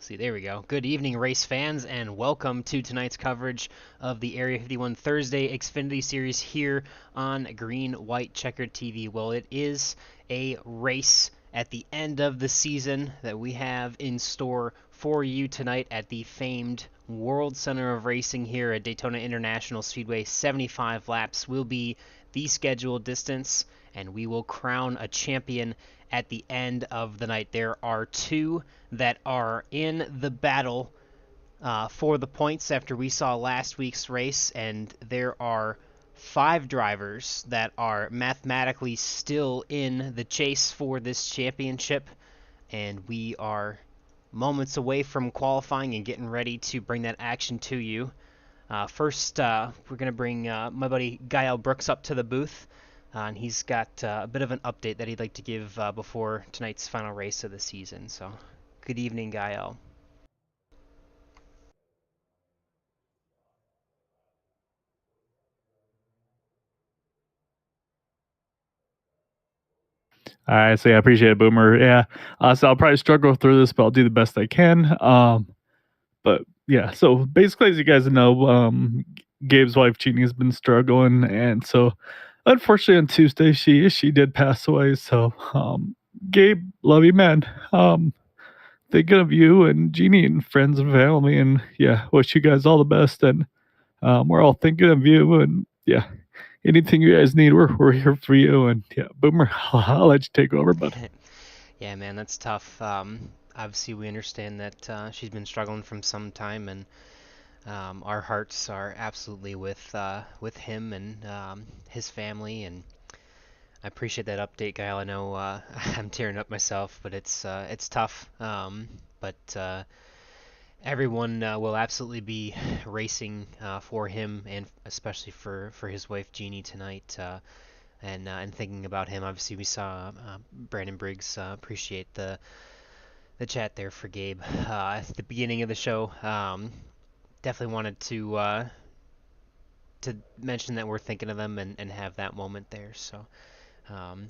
See, there we go. Good evening, race fans, and welcome to tonight's coverage of the Area 51 Thursday Xfinity Series here on Green White Checkered TV. Well, it is a race at the end of the season that we have in store for you tonight at the famed World Center of Racing here at Daytona International Speedway. 75 laps will be the scheduled distance, and we will crown a champion at the end of the night. There are two that are in the battle for the points after we saw last week's race, and there are five drivers that are mathematically still in the chase for this championship, and we are moments away from qualifying and getting ready to bring that action to you. First, we're going to bring my buddy Gael Brooks up to the booth. And he's got a bit of an update that he'd like to give before tonight's final race of the season. So, good evening, Gael. All right, so yeah, I appreciate it, Boomer. Yeah, so I'll probably struggle through this, but I'll do the best I can. But yeah, so basically, as you guys know, Gabe's wife Jeannie has been struggling, and so unfortunately on Tuesday she did pass away. So, Gabe, love you, man. Thinking of you and Jeannie and friends and family, and yeah, wish you guys all the best. And we're all thinking of you, and yeah, anything you guys need, we're here for you. And yeah, Boomer, I'll let you take over, bud. Yeah, man, that's tough. Obviously, we understand that she's been struggling from some time, and our hearts are absolutely with him and his family. And I appreciate that update, Gael. I know I'm tearing up myself, but it's tough. But everyone will absolutely be racing for him, and especially for his wife Jeannie tonight. And thinking about him, obviously we saw Brandon Briggs appreciate the chat there for Gabe at the beginning of the show. Definitely wanted to mention that we're thinking of them and have that moment there. So, um,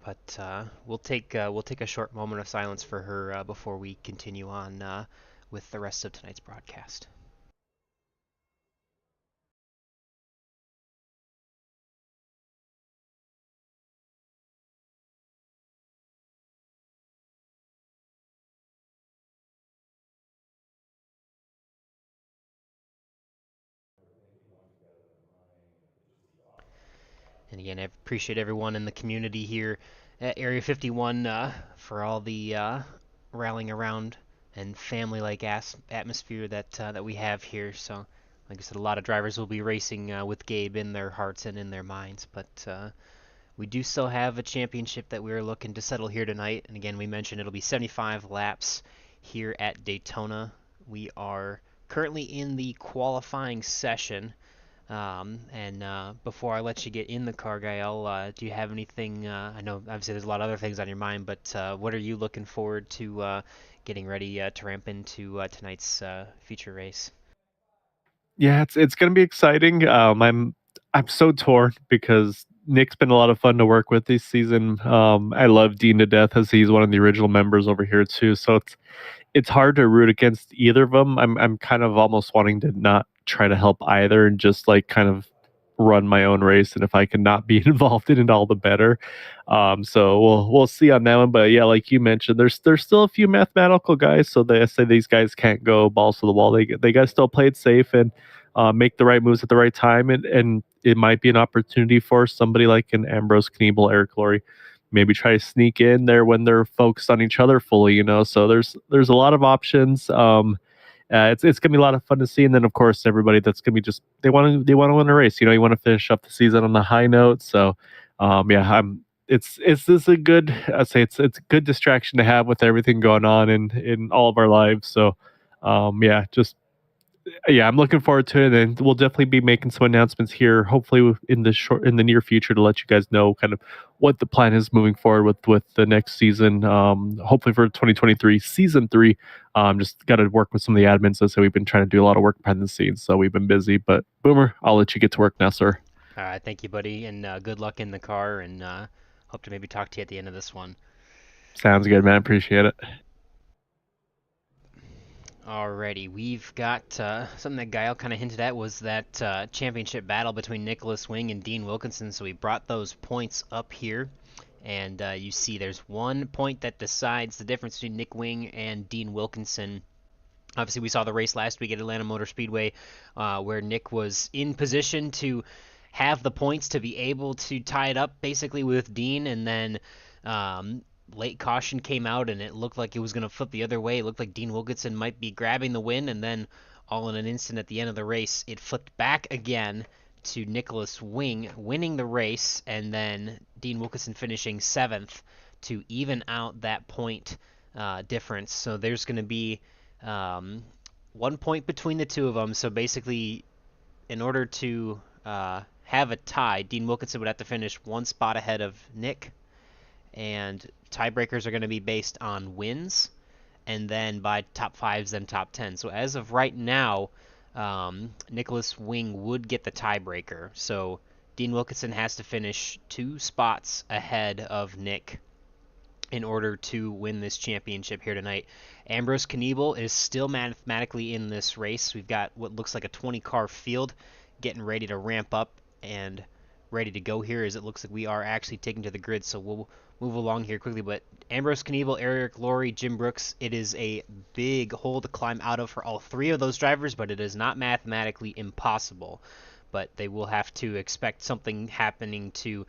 but we'll take a short moment of silence for her before we continue on with the rest of tonight's broadcast. And again, I appreciate everyone in the community here at Area 51 for all the rallying around and family-like atmosphere that we have here. So, like I said, a lot of drivers will be racing with Gabe in their hearts and in their minds, but we do still have a championship that we're looking to settle here tonight. And again, we mentioned it'll be 75 laps here at Daytona. We are currently in the qualifying session. And before I let you get in the car, Gael, do you have anything? I know obviously there's a lot of other things on your mind, but what are you looking forward to getting ready to ramp into tonight's feature race? Yeah, it's gonna be exciting. I'm so torn because Nick's been a lot of fun to work with this season. I love Dean to death as he's one of the original members over here too. So it's hard to root against either of them. I'm kind of almost wanting to not try to help either and just like kind of run my own race. And if I can not be involved in it, all the better. So we'll see on that one. But yeah, like you mentioned, there's still a few mathematical guys. So they say these guys can't go balls to the wall. They got to still play it safe and make the right moves at the right time. And it might be an opportunity for somebody like an Ambrose Kniebel, Eric Laurie, maybe try to sneak in there when they're focused on each other fully, you know. So there's a lot of options. It's gonna be a lot of fun to see, and then of course everybody that's gonna be just they want to win a race. You know, you want to finish up the season on the high note. So, yeah, I'm. It's this a good. I'd say it's a good distraction to have with everything going on in all of our lives. So, yeah, just yeah, I'm looking forward to it, and we'll definitely be making some announcements here, hopefully in the near future, to let you guys know kind of what the plan is moving forward with the next season. Hopefully for 2023 season three. Just got to work with some of the admins. So we've been trying to do a lot of work behind the scenes, so we've been busy. But Boomer, I'll let you get to work now, sir. All right, thank you, buddy, and good luck in the car, and hope to maybe talk to you at the end of this one. Sounds good, man. Appreciate it. Alrighty, we've got something that Gael kind of hinted at was that championship battle between Nicholas Wing and Dean Wilkinson. So we brought those points up here, and you see there's 1 point that decides the difference between Nick Wing and Dean Wilkinson. Obviously, we saw the race last week at Atlanta Motor Speedway where Nick was in position to have the points to be able to tie it up basically with Dean, and then um, late caution came out and it looked like it was going to flip the other way. It looked like Dean Wilkinson might be grabbing the win, and then all in an instant at the end of the race, it flipped back again to Nicholas Wing winning the race, and then Dean Wilkinson finishing 7th to even out that point difference. So there's going to be 1 point between the two of them. So basically, in order to have a tie, Dean Wilkinson would have to finish 1 spot ahead of Nick, and tiebreakers are going to be based on wins, and then by top fives, then top 10. So as of right now, Nicholas Wing would get the tiebreaker. So Dean Wilkinson has to finish 2 spots ahead of Nick in order to win this championship here tonight. Ambrose Kniebel is still mathematically in this race. We've got what looks like a 20-car field getting ready to ramp up and ready to go here, as it looks like we are actually taking to the grid. So we'll move along here quickly. But Ambrose Kniebel, Eric Laurie, Jim Brooks, it is a big hole to climb out of for all three of those drivers, but it is not mathematically impossible. But they will have to expect something happening to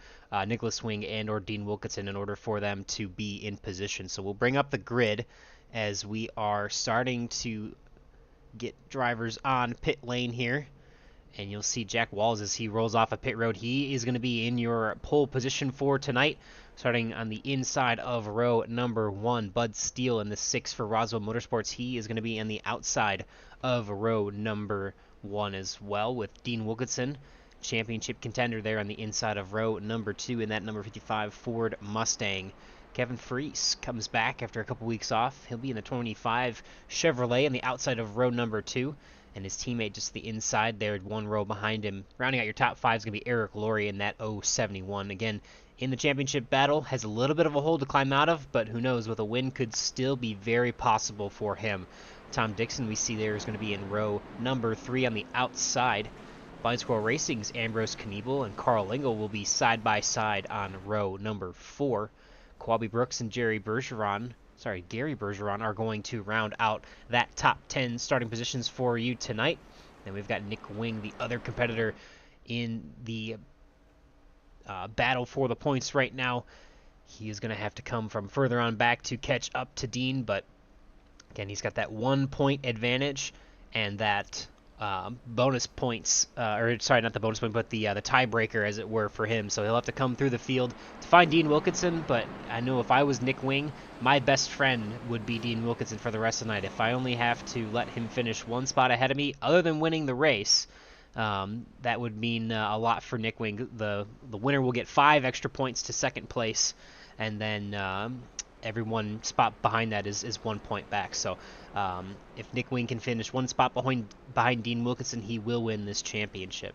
Nicholas Wing and or Dean Wilkinson in order for them to be in position. So we'll bring up the grid as we are starting to get drivers on pit lane here. And you'll see Jack Walls as he rolls off a pit road. He is going to be in your pole position for tonight, starting on the inside of row number 1. Bud Steele in the 6 for Roswell Motorsports. He is going to be on the outside of row number 1 as well, with Dean Wilkinson, championship contender, there on the inside of row number 2 in that number 55 Ford Mustang. Kevin Freese comes back after a couple weeks off. He'll be in the 25 Chevrolet on the outside of row number 2, and his teammate just the inside there, 1 row behind him. Rounding out your top 5 is going to be Eric Laurie in that 071. Again, in the championship battle, has a little bit of a hole to climb out of, but who knows, with a win could still be very possible for him. Tom Dixon, we see there, is going to be in row number 3 on the outside. Blind Squirrel Racing's Ambrose Kniebel and Carl Lingle will be side by side on row number 4. Quabi Brooks and Gary Bergeron are going to round out that top 10 starting positions for you tonight. Then we've got Nick Wing, the other competitor in the battle for the points right now. He is going to have to come from further on back to catch up to Dean, but again, he's got that 1-point advantage and that bonus points, or sorry, not the bonus point, but the tiebreaker, as it were, for him. So he'll have to come through the field to find Dean Wilkinson, but I know if I was Nick Wing, my best friend would be Dean Wilkinson for the rest of the night. If I only have to let him finish 1 spot ahead of me, other than winning the race, that would mean a lot for Nick Wing. The winner will get 5 extra points to second place, and then every 1 spot behind that is 1 point back. So if Nick Wing can finish 1 spot behind Dean Wilkinson, he will win this championship.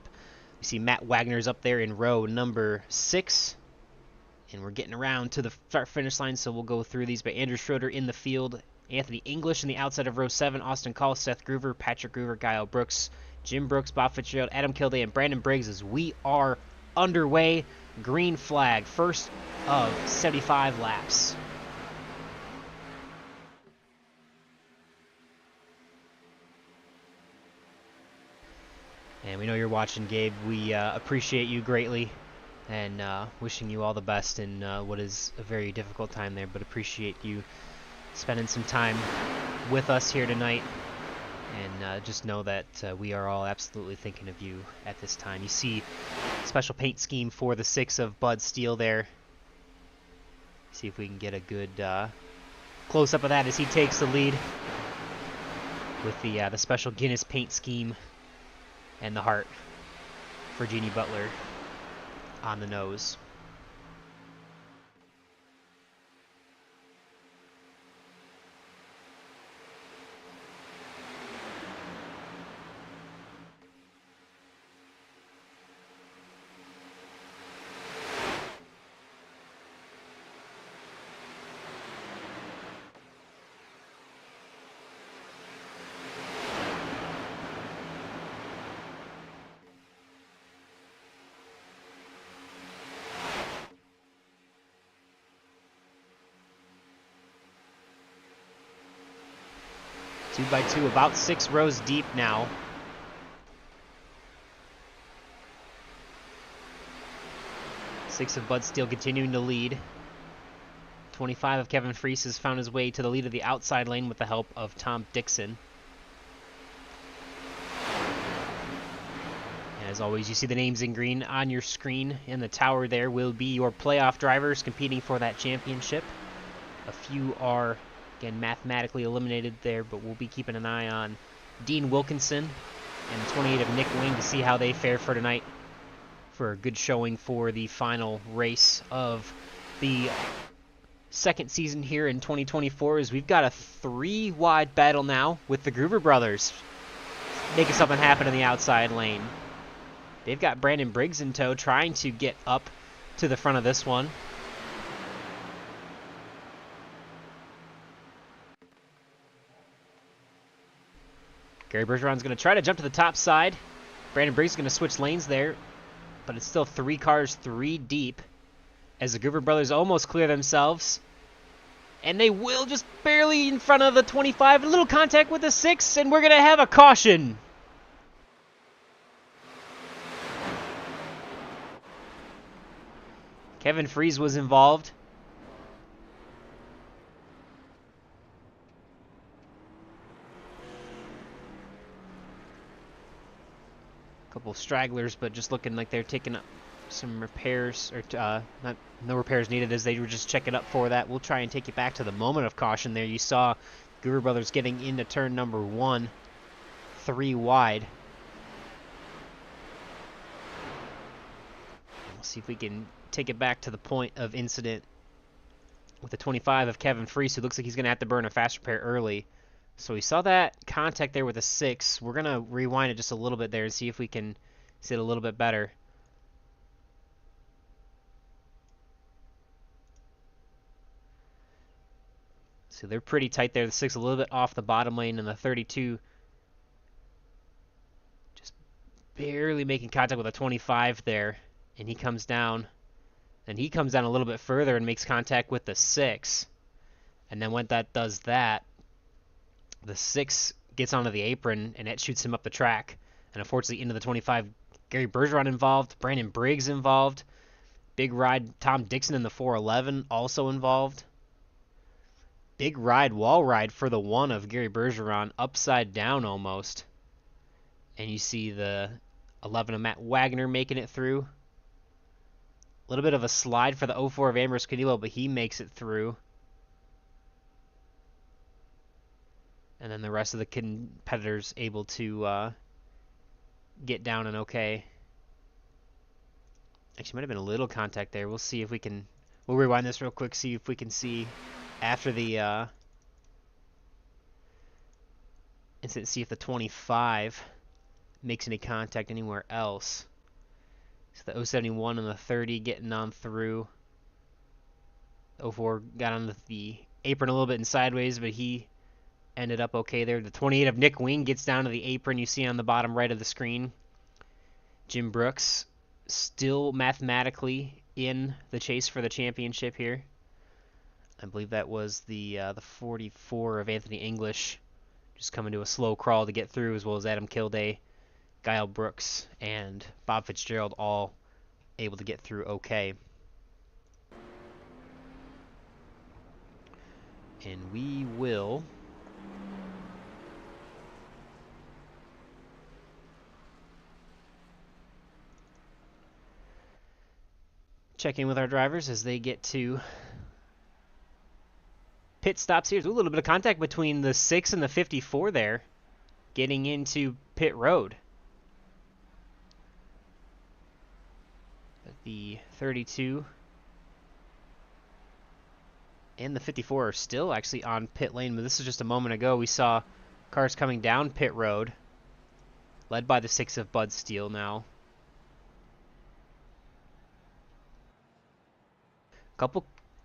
We see Matt Wagner's up there in row number 6, and we're getting around to the start-finish line, so we'll go through these. But Andrew Schroeder in the field, Anthony English in the outside of row 7, Austin Call, Seth Groover, Patrick Groover, Guile Brooks, Jim Brooks, Bob Fitzgerald, Adam Kilday, and Brandon Briggs as we are underway. Green flag, first of 75 laps. And we know you're watching, Gabe. We appreciate you greatly, and wishing you all the best in what is a very difficult time there, but appreciate you spending some time with us here tonight. And just know that we are all absolutely thinking of you at this time. You see special paint scheme for the 6 of Bud Steele there. See if we can get a good close-up of that as he takes the lead with the special Guinness paint scheme and the heart for Jeannie Butler on the nose. 2 by 2, about 6 rows deep now. Six of Bud Steele continuing to lead. 25 of Kevin Freese has found his way to the lead of the outside lane with the help of Tom Dixon. As always, you see the names in green on your screen. In the tower there will be your playoff drivers competing for that championship. A few are, again, mathematically eliminated there, but we'll be keeping an eye on Dean Wilkinson and the 28 of Nick Wing to see how they fare for tonight for a good showing for the final race of the second season here in 2024. As we've got a 3-wide battle now with the Groover brothers making something happen in the outside lane. They've got Brandon Briggs in tow, trying to get up to the front of this one. Gary Bergeron's going to try to jump to the top side. Brandon Briggs is going to switch lanes there, but it's still 3 cars, 3 deep, as the Groover brothers almost clear themselves. And they will, just barely in front of the 25. A little contact with the 6, and we're going to have a caution. Kevin Freese was involved. A couple stragglers, but just looking like they're taking up some repairs, or no repairs needed, as they were just checking up for that. We'll try and take you back to the moment of caution there. You saw Groover brothers getting into turn number 1, 3 wide. We'll see if we can take it back to the point of incident with the 25 of Kevin Freese, who looks like he's going to have to burn a fast repair early. So we saw that contact there with a 6. We're going to rewind it just a little bit there and see if we can see it a little bit better. So they're pretty tight there. The 6 a little bit off the bottom lane, and the 32 just barely making contact with a 25 there. And he comes down. And he comes down a little bit further and makes contact with the 6. And then when that does that, the 6 gets onto the apron, and it shoots him up the track. And unfortunately into the 25. Gary Bergeron involved. Brandon Briggs involved. Big ride. Tom Dixon in the 411 also involved. Big ride, wall ride for the 1 of Gary Bergeron, upside down almost. And you see the 11 of Matt Wagner making it through. A little bit of a slide for the 04 of Ambrose Canelo, but he makes it through. And then the rest of the competitors able to get down and okay. Actually, might have been a little contact there. We'll see if we can... We'll rewind this real quick, see if we can see after the incident, see if the 25 makes any contact anywhere else. So the 071 and the 30 getting on through. 04 got on the apron a little bit and sideways, but he ended up okay there. The 28 of Nick Wing gets down to the apron. You see on the bottom right of the screen. Jim Brooks still mathematically in the chase for the championship here. I believe that was the 44 of Anthony English, just coming to a slow crawl to get through, as well as Adam Kilday, Guile Brooks, and Bob Fitzgerald all able to get through okay. And we will check in with our drivers as they get to pit stops here. There's a little bit of contact between the 6 and the 54 there, getting into pit road. But the 32 and the 54 are still actually on pit lane, but this is just a moment ago. We saw cars coming down pit road, led by the 6 of Bud Steele now.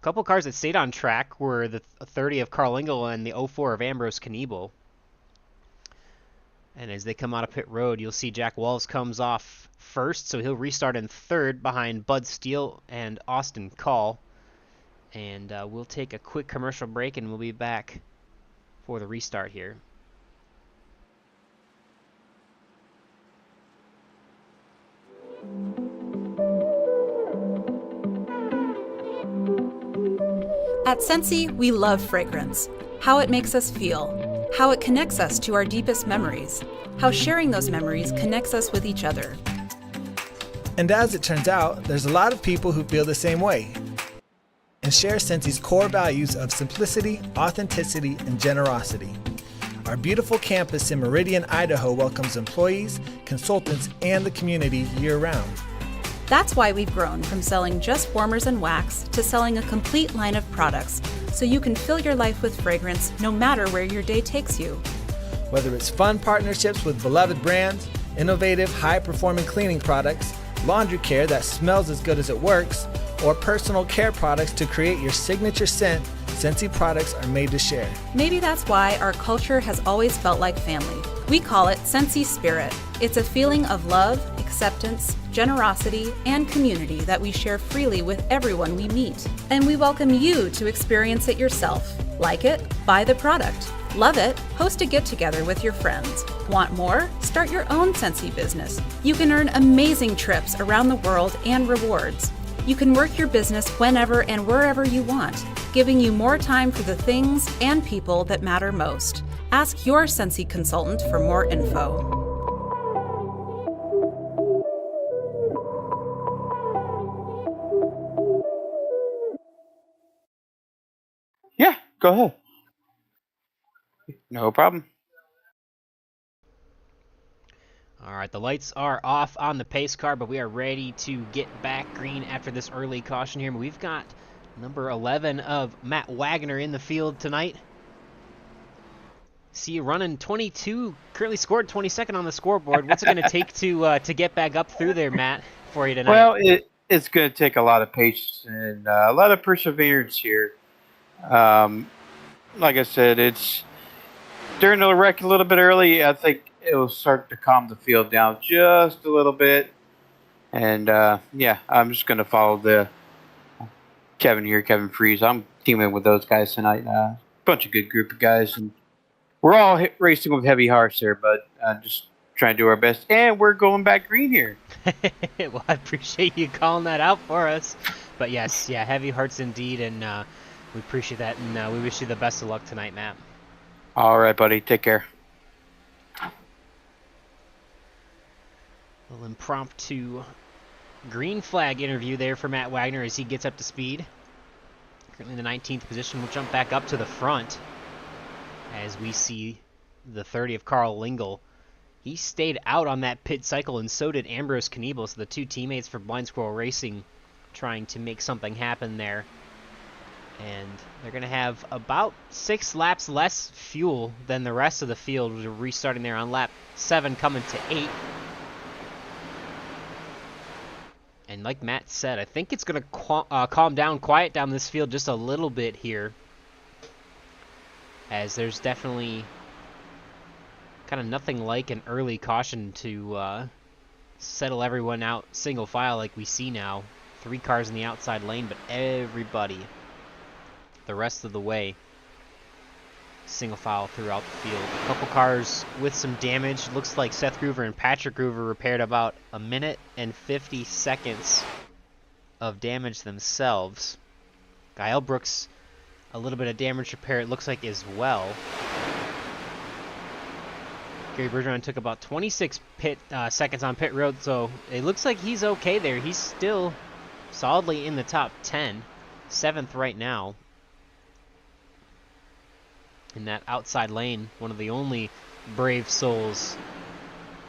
Couple cars that stayed on track were the 30 of Carl Engel and the 04 of Ambrose Kniebel. And as they come out of pit road, you'll see Jack Walls comes off first, so he'll restart in third behind Bud Steele and Austin Call. And we'll take a quick commercial break, and we'll be back for the restart here. At Scentsy, we love fragrance, how it makes us feel, how it connects us to our deepest memories, how sharing those memories connects us with each other. And as it turns out, there's a lot of people who feel the same way and share Scentsy's core values of simplicity, authenticity, and generosity. Our beautiful campus in Meridian, Idaho welcomes employees, consultants, and the community year-round. That's why we've grown from selling just warmers and wax to selling a complete line of products, so you can fill your life with fragrance no matter where your day takes you. Whether it's fun partnerships with beloved brands, innovative, high-performing cleaning products, laundry care that smells as good as it works, or personal care products to create your signature scent, Scentsy products are made to share. Maybe that's why our culture has always felt like family. We call it Scentsy Spirit. It's a feeling of love, acceptance, generosity, and community that we share freely with everyone we meet. And we welcome you to experience it yourself. Like it? Buy the product. Love it? Host a get-together with your friends. Want more? Start your own Scentsy business. You can earn amazing trips around the world and rewards. You can work your business whenever and wherever you want, giving you more time for the things and people that matter most. Ask your Scentsy consultant for more info. Yeah, go ahead. No problem. All right, the lights are off on the pace car, but we are ready to get back green after this early caution here. We've got number 11 of Matt Wagner in the field tonight. See you running 22, currently scored 22nd on the scoreboard. What's it going to take to get back up through there, Matt, for you tonight? Well, it's going to take a lot of patience and a lot of perseverance here. Like I said, it's during the wreck a little bit early. I think it will start to calm the field down just a little bit. And, yeah, I'm just going to follow the Kevin Freeze. I'm teaming with those guys tonight. Bunch of good group of guys. And we're all racing with heavy hearts there, but just trying to do our best. And we're going back green here. Well, I appreciate you calling that out for us. But, yes, yeah, heavy hearts indeed. And we appreciate that. And we wish you the best of luck tonight, Matt. All right, buddy. Take care. A little impromptu green flag interview there for Matt Wagner as he gets up to speed. Currently in the 19th position. We'll jump back up to the front as we see the 30 of Carl Lingle. He stayed out on that pit cycle, and so did Ambrose Kniebel, so the two teammates for Blind Squirrel Racing trying to make something happen there. And they're going to have about 6 laps less fuel than the rest of the field. We're restarting there on lap 7, coming to 8. And like Matt said, I think it's going to calm down, quiet down this field just a little bit here, as there's definitely kind of nothing like an early caution to settle everyone out single file like we see now. 3 cars in the outside lane, but everybody the rest of the way single file throughout the field. A couple cars with some damage. Looks like Seth Groover and Patrick Groover repaired about 1 minute and 50 seconds of damage themselves. Guy Brooks, a little bit of damage repair, it looks like, as well. Gary Bergeron took about 26 seconds on pit road, so it looks like he's okay there. He's still solidly in the top 10, 7th right now. In that outside lane, one of the only brave souls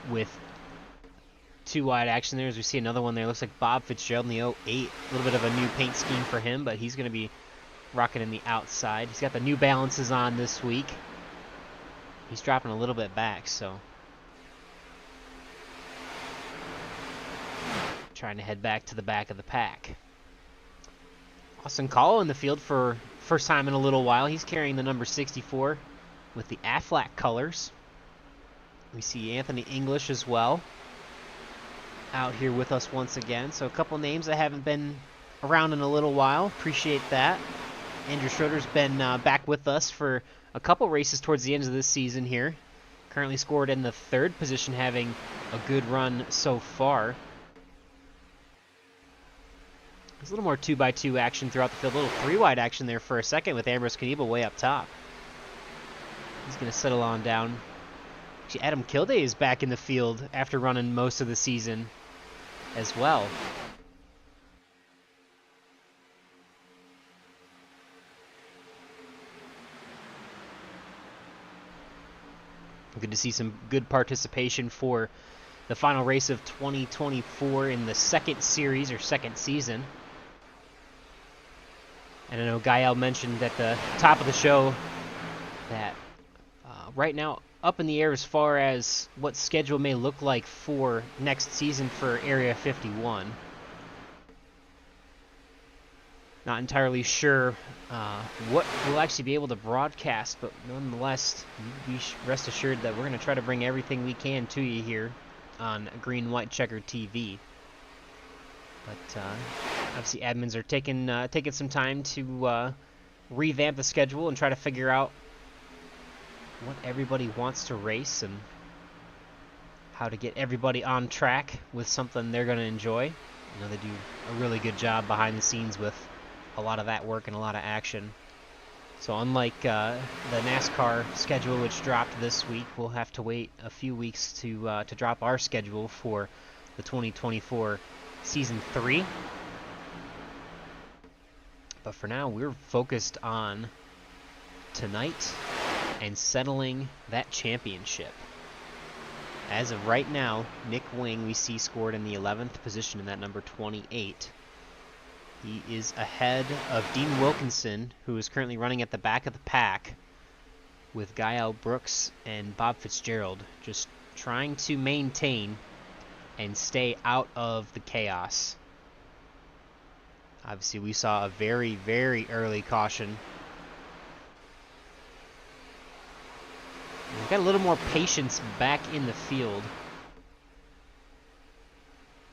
with 2 wide action there. As we see another one there, looks like Bob Fitzgerald in the 08. A little bit of a new paint scheme for him, but he's going to be rocking in the outside. He's got the New Balances on this week. He's dropping a little bit back, so trying to head back to the back of the pack. Austin Call in the field for first time in a little while. He's carrying the number 64 with the Aflac colors. We see Anthony English as well out here with us once again. So a couple names that haven't been around in a little while. Appreciate that. Andrew Schroeder's been back with us for a couple races towards the end of this season here. Currently scored in the 3rd position, having a good run so far. There's a little more 2x2 action throughout the field. A little 3-wide action there for a second with Ambrose Knievel way up top. He's going to settle on down. Actually, Adam Kilday is back in the field after running most of the season as well. Good to see some good participation for the final race of 2024 in the second series or second season. And I know Gael mentioned at the top of the show that right now up in the air as far as what schedule may look like for next season for Area 51. Not entirely sure what we'll actually be able to broadcast, but nonetheless, you be rest assured that we're going to try to bring everything we can to you here on Green White Checker TV. But obviously, admins are taking some time to revamp the schedule and try to figure out what everybody wants to race and how to get everybody on track with something they're going to enjoy. I know they do a really good job behind the scenes with a lot of that work and a lot of action. So unlike the NASCAR schedule, which dropped this week, we'll have to wait a few weeks to drop our schedule for the 2024 Season 3. But for now, we're focused on tonight and settling that championship. As of right now, Nick Wing we see scored in the 11th position in that number 28. He is ahead of Dean Wilkinson, who is currently running at the back of the pack, with Gael Brooks and Bob Fitzgerald just trying to maintain and stay out of the chaos. Obviously, we saw a very, very early caution. We've got a little more patience back in the field.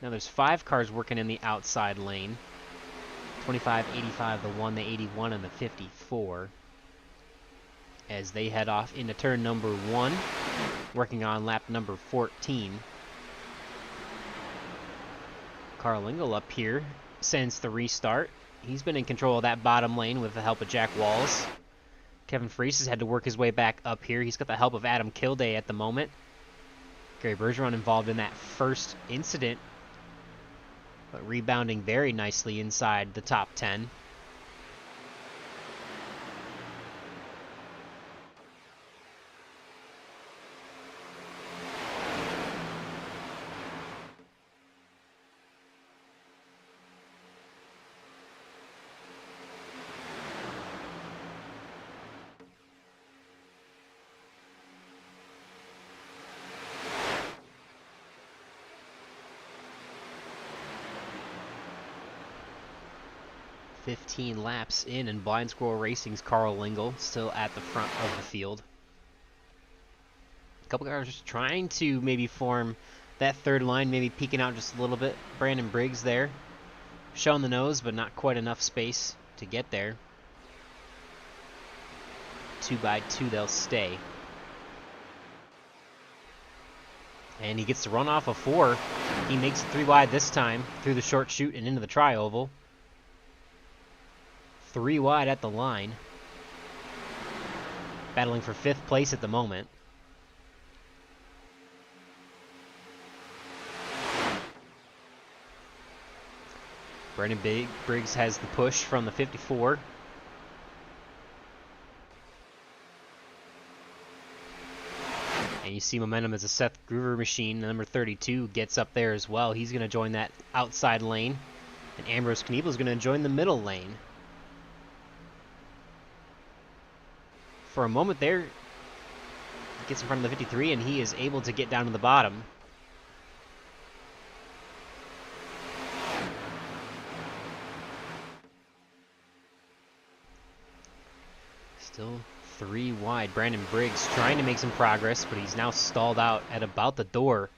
Now there's 5 cars working in the outside lane. 25, 85, the 1, the 81, and the 54. As they head off into turn number 1, working on lap number 14. Carl Engel up here since the restart. He's been in control of that bottom lane with the help of Jack Walls. Kevin Freese has had to work his way back up here. He's got the help of Adam Kilday at the moment. Gary Bergeron involved in that first incident, but rebounding very nicely inside the top 10. "15 laps in, and Blind Squirrel Racing's Carl Engel still at the front of the field. A couple guys just trying to maybe form that third line, maybe peeking out just a little bit. Brandon Briggs there, showing the nose, but not quite enough space to get there. 2x2 they'll stay. And he gets to run off a 4. He makes it 3 wide this time, through the short chute and into the tri-oval. 3 wide at the line. Battling for 5th place at the moment. Brandon Briggs has the push from the 54. And you see momentum as a Seth Groover machine. Number 32 gets up there as well. He's going to join that outside lane. And Ambrose Knievel is going to join the middle lane. For a moment there, he gets in front of the 53, and he is able to get down to the bottom. Still 3 wide. Brandon Briggs trying to make some progress, but he's now stalled out at about the door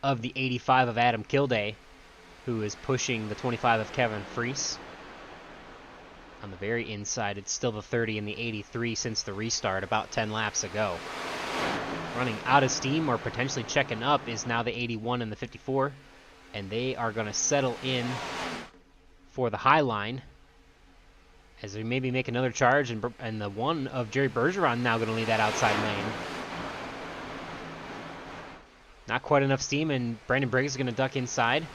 of the 85 of Adam Kilday, who is pushing the 25 of Kevin Freese. On the very inside, it's still the 30 and the 83 since the restart about 10 laps ago. Running out of steam or potentially checking up is now the 81 and the 54, and they are going to settle in for the high line. As we maybe make another charge, and the one of Jerry Bergeron now going to lead that outside lane. Not quite enough steam, and Brandon Briggs is going to duck inside.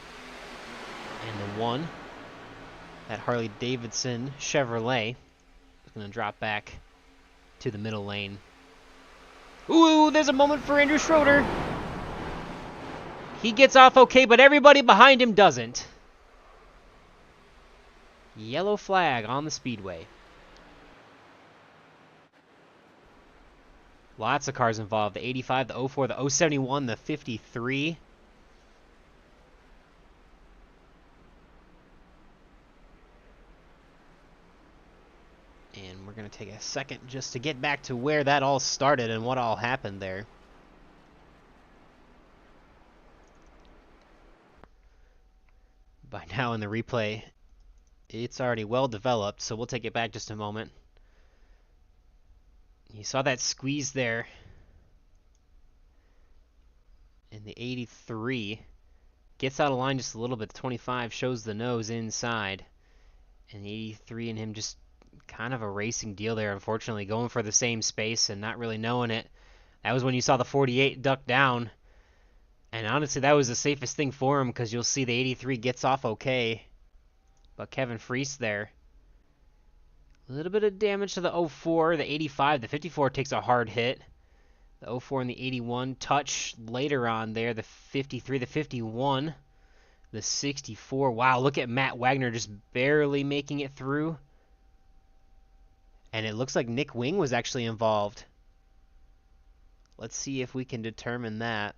And the one, that Harley Davidson Chevrolet, is going to drop back to the middle lane. Ooh, there's a moment for Andrew Schroeder. He gets off okay, but everybody behind him doesn't. Yellow flag on the speedway. Lots of cars involved. The 85, the 04, the 071, the 53. And we're going to take a second just to get back to where that all started and what all happened there. By now in the replay, it's already well developed, so we'll take it back just a moment. You saw that squeeze there. And the 83 gets out of line just a little bit. The 25 shows the nose inside. And the 83 and him just kind of a racing deal there, unfortunately, going for the same space and not really knowing it. That was when you saw the 48 duck down. And honestly, that was the safest thing for him, because you'll see the 83 gets off okay. But Kevin Freese there. A little bit of damage to the 04, the 85, the 54 takes a hard hit. The 04 and the 81 touch later on there. The 53, the 51, the 64. Wow, look at Matt Wagner just barely making it through. And it looks like Nick Wing was actually involved. Let's see if we can determine that.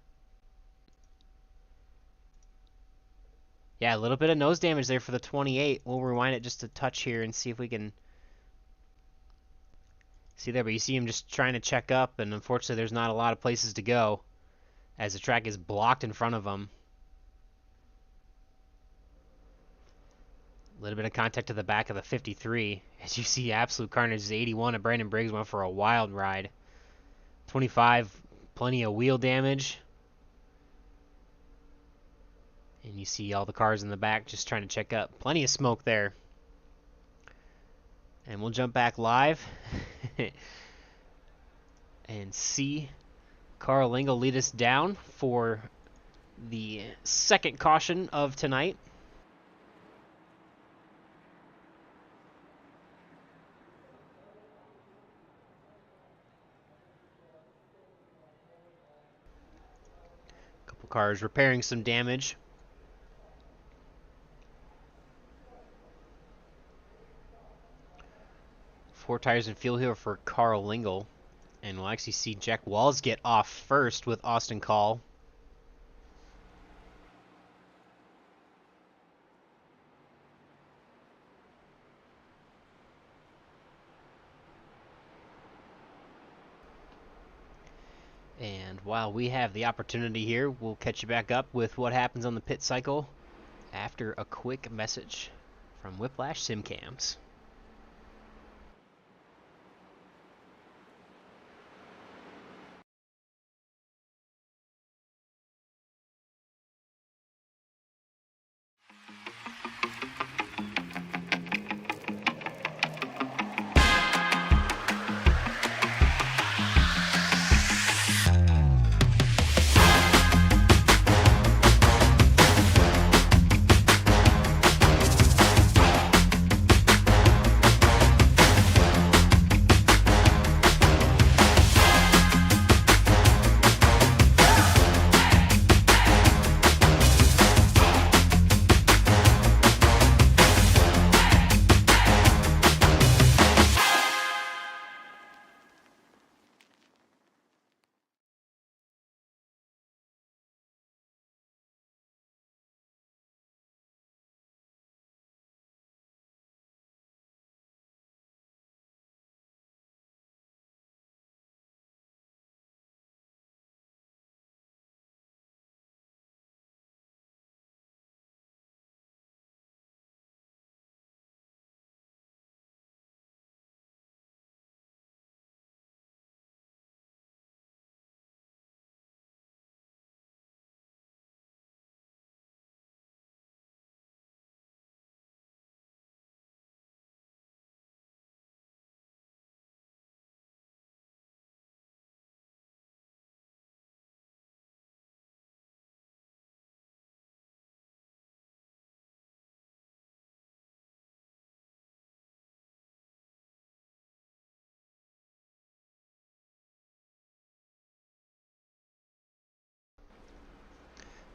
Yeah, a little bit of nose damage there for the 28. We'll rewind it just a touch here and see if we can see there. But you see him just trying to check up, and unfortunately there's not a lot of places to go as the track is blocked in front of him. A little bit of contact to the back of the 53. As you see, absolute carnage is 81, and Brandon Briggs went for a wild ride. 25, plenty of wheel damage. And you see all the cars in the back just trying to check up. Plenty of smoke there. And we'll jump back live and see Carl Lingle lead us down for the second caution of tonight. Couple cars repairing some damage. Four tires and fuel here for Carl Lingle. And we'll actually see Jack Walls get off first with Austin Call. And while we have the opportunity here, we'll catch you back up with what happens on the pit cycle after a quick message from Whiplash Simcams.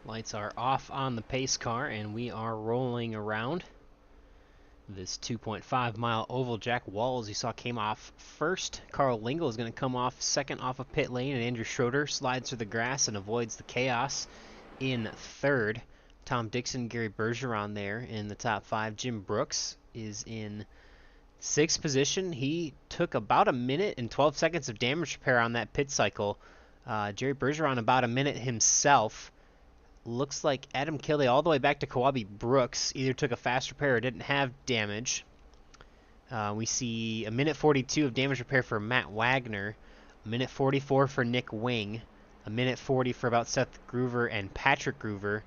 Lights are off on the pace car, and we are rolling around this 2.5-mile oval. Jack Walls, you saw, came off first. Carl Lingle is going to come off second off of pit lane, and Andrew Schroeder slides through the grass and avoids the chaos in third. Tom Dixon, Gary Bergeron there in the top 5. Jim Brooks is in 6th position. He took about a minute and 12 seconds of damage repair on that pit cycle. Jerry Bergeron about a minute himself. Looks like Adam Kilday all the way back to Kawabe Brooks either took a fast repair or didn't have damage. We see a minute 42 of damage repair for Matt Wagner, a minute 44 for Nick Wing, a minute 40 for about Seth Groover and Patrick Groover,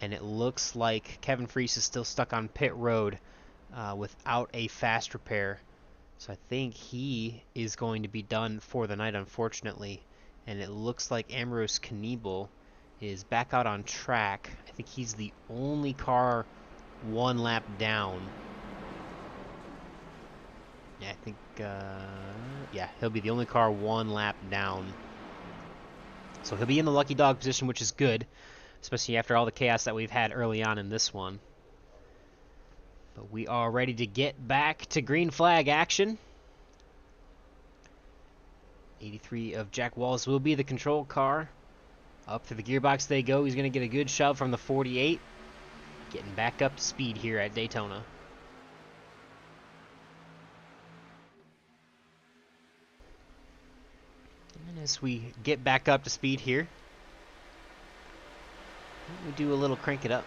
and it looks like Kevin Freese is still stuck on pit road without a fast repair. So I think he is going to be done for the night, unfortunately. And it looks like Ambrose Kniebel is back out on track. I think he's the only car one lap down. Yeah, I think, yeah, he'll be the only car one lap down. So he'll be in the lucky dog position, which is good, especially after all the chaos that we've had early on in this one. But we are ready to get back to green flag action. 83 of Jack Walls will be the control car. Up to the gearbox they go. He's going to get a good shove from the 48. Getting back up to speed here at Daytona. And as we get back up to speed here, we do a little crank it up.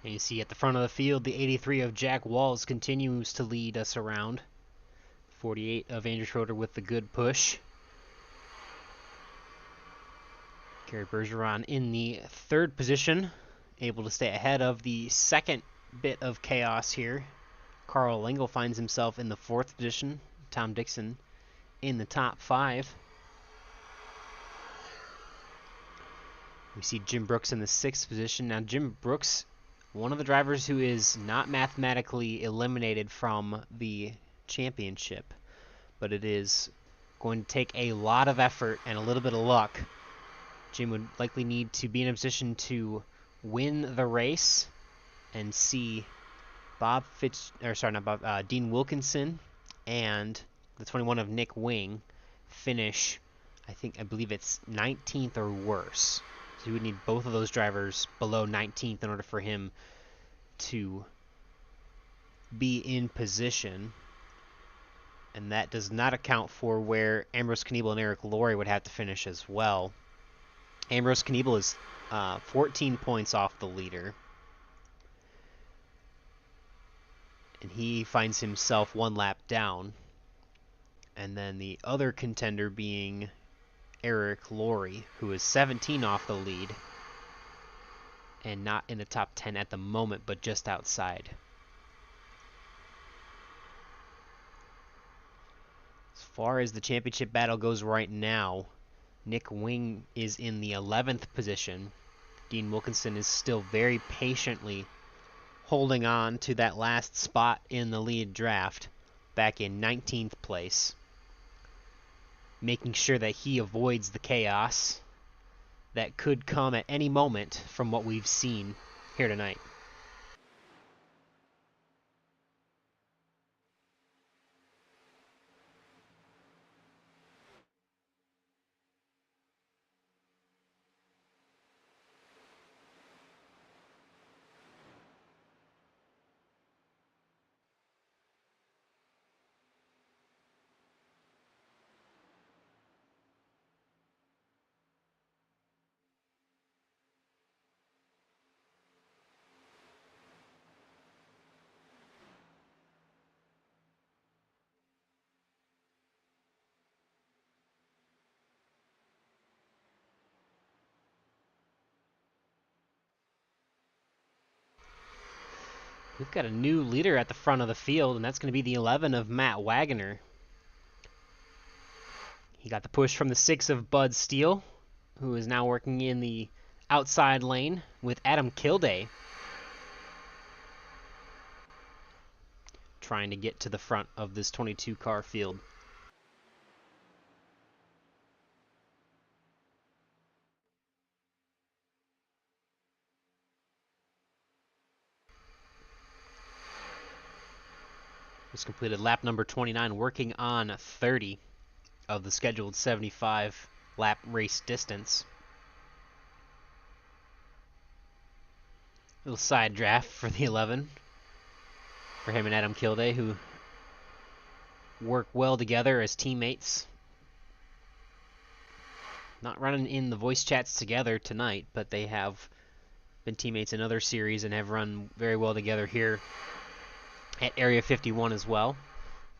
And you see at the front of the field, the 83 of Jack Walls continues to lead us around. 48 of Andrew Schroeder with the good push. Gary Bergeron in the 3rd position, able to stay ahead of the second bit of chaos here. Carl Lingle finds himself in the 4th position. Tom Dixon in the top 5. We see Jim Brooks in the 6th position. Now, Jim Brooks, one of the drivers who is not mathematically eliminated from the championship, but it is going to take a lot of effort and a little bit of luck. Jim would likely need to be in a position to win the race and see Dean Wilkinson and the 21 of Nick Wing finish, I believe it's 19th or worse. So he would need both of those drivers below 19th in order for him to be in position. And that does not account for where Ambrose Kniebel and Eric Laurie would have to finish as well. Ambrose Kniebel is 14 points off the leader. And he finds himself 1 lap down. And then the other contender being Eric Laurie, who is 17 off the lead. And not in the top 10 at the moment, but just outside. As far as the championship battle goes right now, Nick Wing is in the 11th position. Dean Wilkinson is still very patiently holding on to that last spot in the lead draft, back in 19th place, making sure that he avoids the chaos that could come at any moment from what we've seen here tonight. We've got a new leader at the front of the field, and that's going to be the 11 of Matt Wagoner. He got the push from the 6 of Bud Steele, who is now working in the outside lane with Adam Kilday, trying to get to the front of this 22 car field. Just completed lap number 29, working on 30 of the scheduled 75 lap race distance. Little side draft for the 11 for him and Adam Kilday, who work well together as teammates. Not running in the voice chats together tonight, but they have been teammates in other series and have run very well together here at Area 51 as well.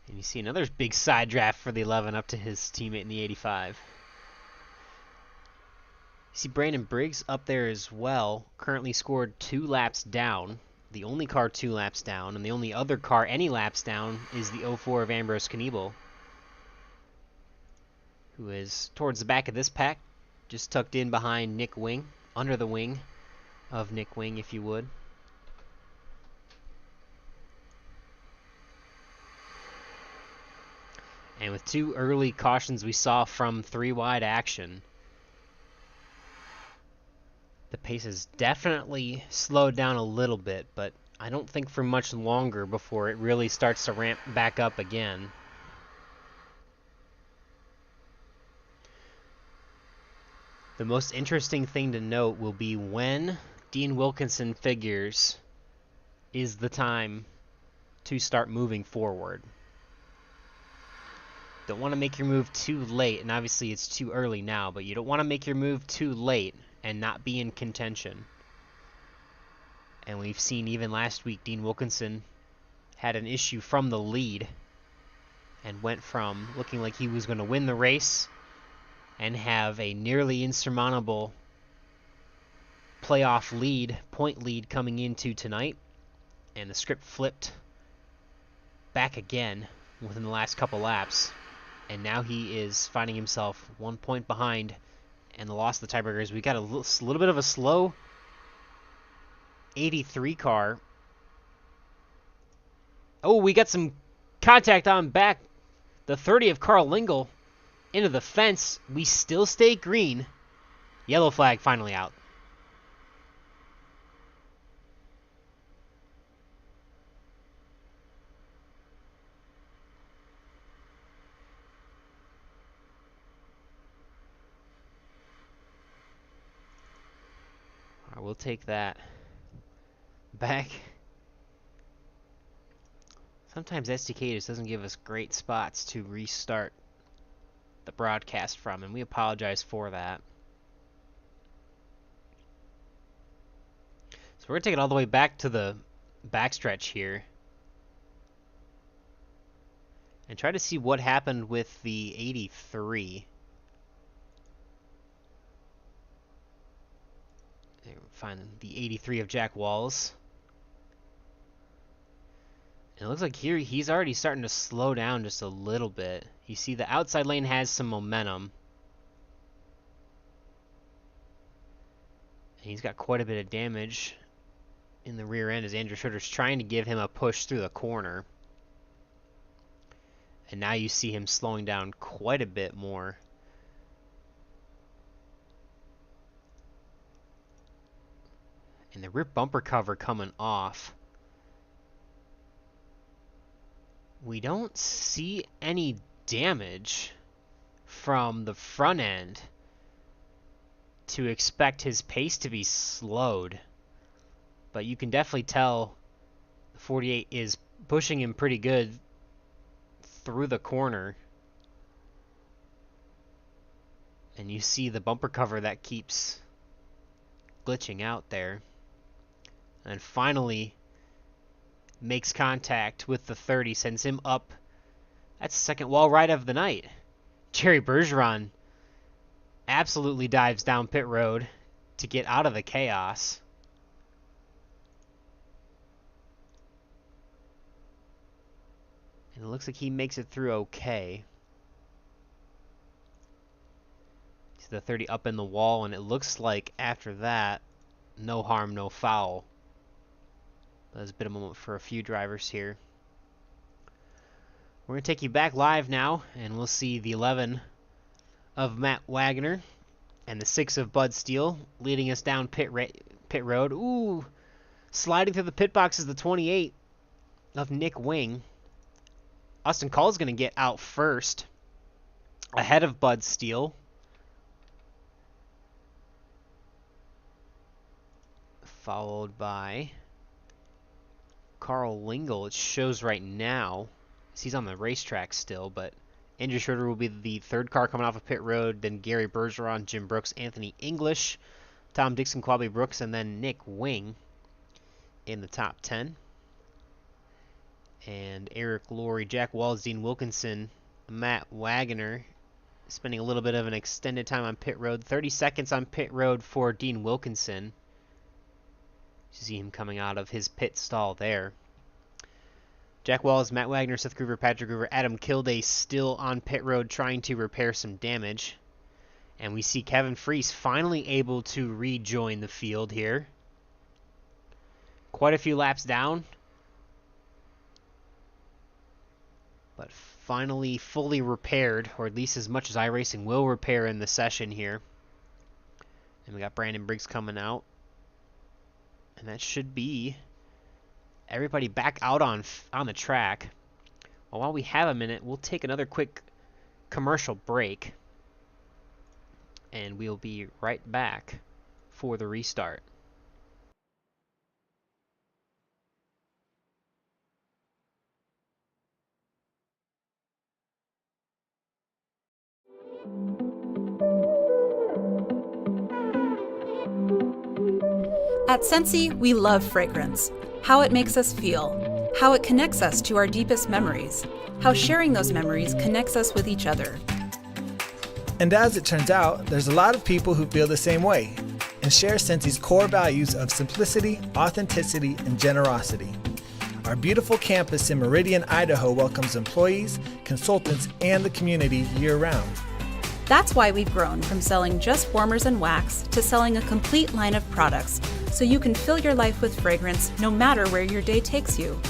And you see another big side draft for the 11 up to his teammate in the 85. You see Brandon Briggs up there as well, currently scored 2 laps down. The only car 2 laps down, and the only other car any laps down is the 04 of Ambrose Kniebel, who is towards the back of this pack, just tucked in behind Nick Wing, under the wing of Nick Wing, if you would. And with 2 early cautions we saw from 3 wide action, the pace has definitely slowed down a little bit, but I don't think for much longer before it really starts to ramp back up again. The most interesting thing to note will be when Dean Wilkinson figures is the time to start moving forward. Don't want to make your move too late, and obviously it's too early now, but you don't want to make your move too late and not be in contention. And we've seen even last week Dean Wilkinson had an issue from the lead and went from looking like he was going to win the race and have a nearly insurmountable playoff lead, point lead coming into tonight, and the script flipped back again within the last couple laps. And now he is finding himself 1 point behind And the loss of the tiebreaker is we got a little bit of a slow 83 car. Oh, we got some contact on back. The 30 of Carl Lingle into the fence. We still stay green. Yellow flag finally out. We'll take that back. Sometimes SDK just doesn't give us great spots to restart the broadcast from, and we apologize for that. So we're going to take it all the way back to the backstretch here and try to see what happened with the 83. Find the 83 of Jack Walls. And it looks like here he's already starting to slow down just a little bit. You see the outside lane has some momentum. And he's got quite a bit of damage in the rear end as Andrew Schroeder's trying to give him a push through the corner. And now you see him slowing down quite a bit more. And the rear bumper cover coming off. We don't see any damage from the front end to expect his pace to be slowed. But you can definitely tell the 48 is pushing him pretty good through the corner. And you see the bumper cover that keeps glitching out there. And finally makes contact with the 30, sends him up. That's the second wall ride of the night. Jerry Bergeron absolutely dives down pit road to get out of the chaos. And it looks like he makes it through okay. See the 30 up in the wall, and it looks like after that, no harm, no foul. There's a bit of a moment for a few drivers here. We're going to take you back live now, and we'll see the 11 of Matt Wagner and the 6 of Bud Steele leading us down pit road. Ooh, sliding through the pit box is the 28 of Nick Wing. Austin Call is going to get out first, ahead of Bud Steele. Followed by Carl Lingle, it shows right now. He's on the racetrack still, but Andrew Schroeder will be the third car coming off of pit road, then Gary Bergeron, Jim Brooks, Anthony English, Tom Dixon, Quabi Brooks, and then Nick Wing in the top 10. And Eric Laurie, Jack Walls, Dean Wilkinson, Matt Wagner, spending a little bit of an extended time on pit road. 30 seconds on pit road for Dean Wilkinson. You see him coming out of his pit stall there. Jack Walls, Matt Wagner, Seth Groover, Patrick Groover, Adam Kilday still on pit road trying to repair some damage. And we see Kevin Freese finally able to rejoin the field here. Quite a few laps down, but finally fully repaired, or at least as much as iRacing will repair in the session here. And we got Brandon Briggs coming out. And that should be everybody back out on the track. Well, while we have a minute, we'll take another quick commercial break. And we'll be right back for the restart. At Scentsy, we love fragrance, how it makes us feel, how it connects us to our deepest memories, how sharing those memories connects us with each other. And as it turns out, there's a lot of people who feel the same way and share Scenty's core values of simplicity, authenticity, and generosity. Our beautiful campus in Meridian, Idaho welcomes employees, consultants, and the community year-round. That's why we've grown from selling just warmers and wax to selling a complete line of products so you can fill your life with fragrance no matter where your day takes you.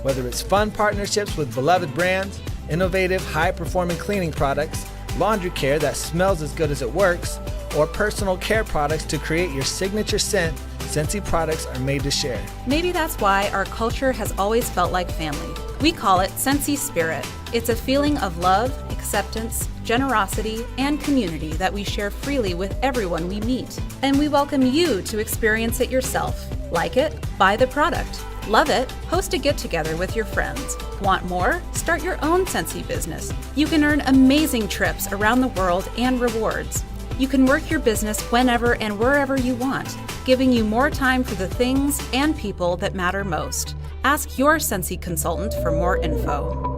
Whether it's fun partnerships with beloved brands, innovative, high-performing cleaning products, laundry care that smells as good as it works, or personal care products to create your signature scent, Scentsy products are made to share. Maybe that's why our culture has always felt like family. We call it Scentsy Spirit. It's a feeling of love, acceptance, generosity, and community that we share freely with everyone we meet. And we welcome you to experience it yourself. Like it? Buy the product. Love it? Host a get-together with your friends. Want more? Start your own Scentsy business. You can earn amazing trips around the world and rewards. You can work your business whenever and wherever you want, giving you more time for the things and people that matter most. Ask your Scentsy consultant for more info.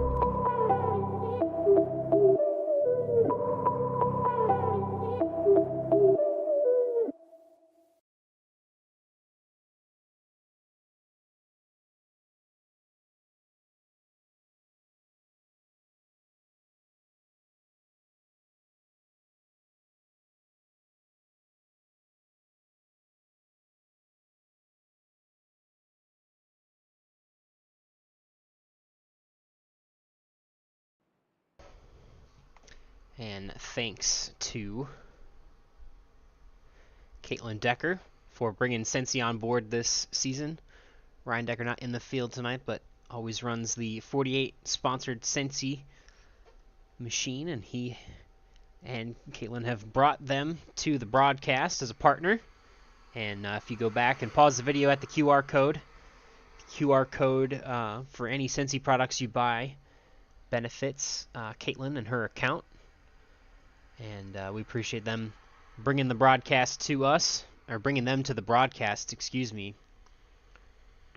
And thanks to Caitlin Decker for bringing Scentsy on board this season. Ryan Decker not in the field tonight, but always runs the 48 sponsored Scentsy machine, and he and Caitlin have brought them to the broadcast as a partner. And if you go back and pause the video at the QR code for any Scentsy products you buy benefits Caitlin and her account. And we appreciate them bringing the broadcast to us, or bringing them to the broadcast, excuse me.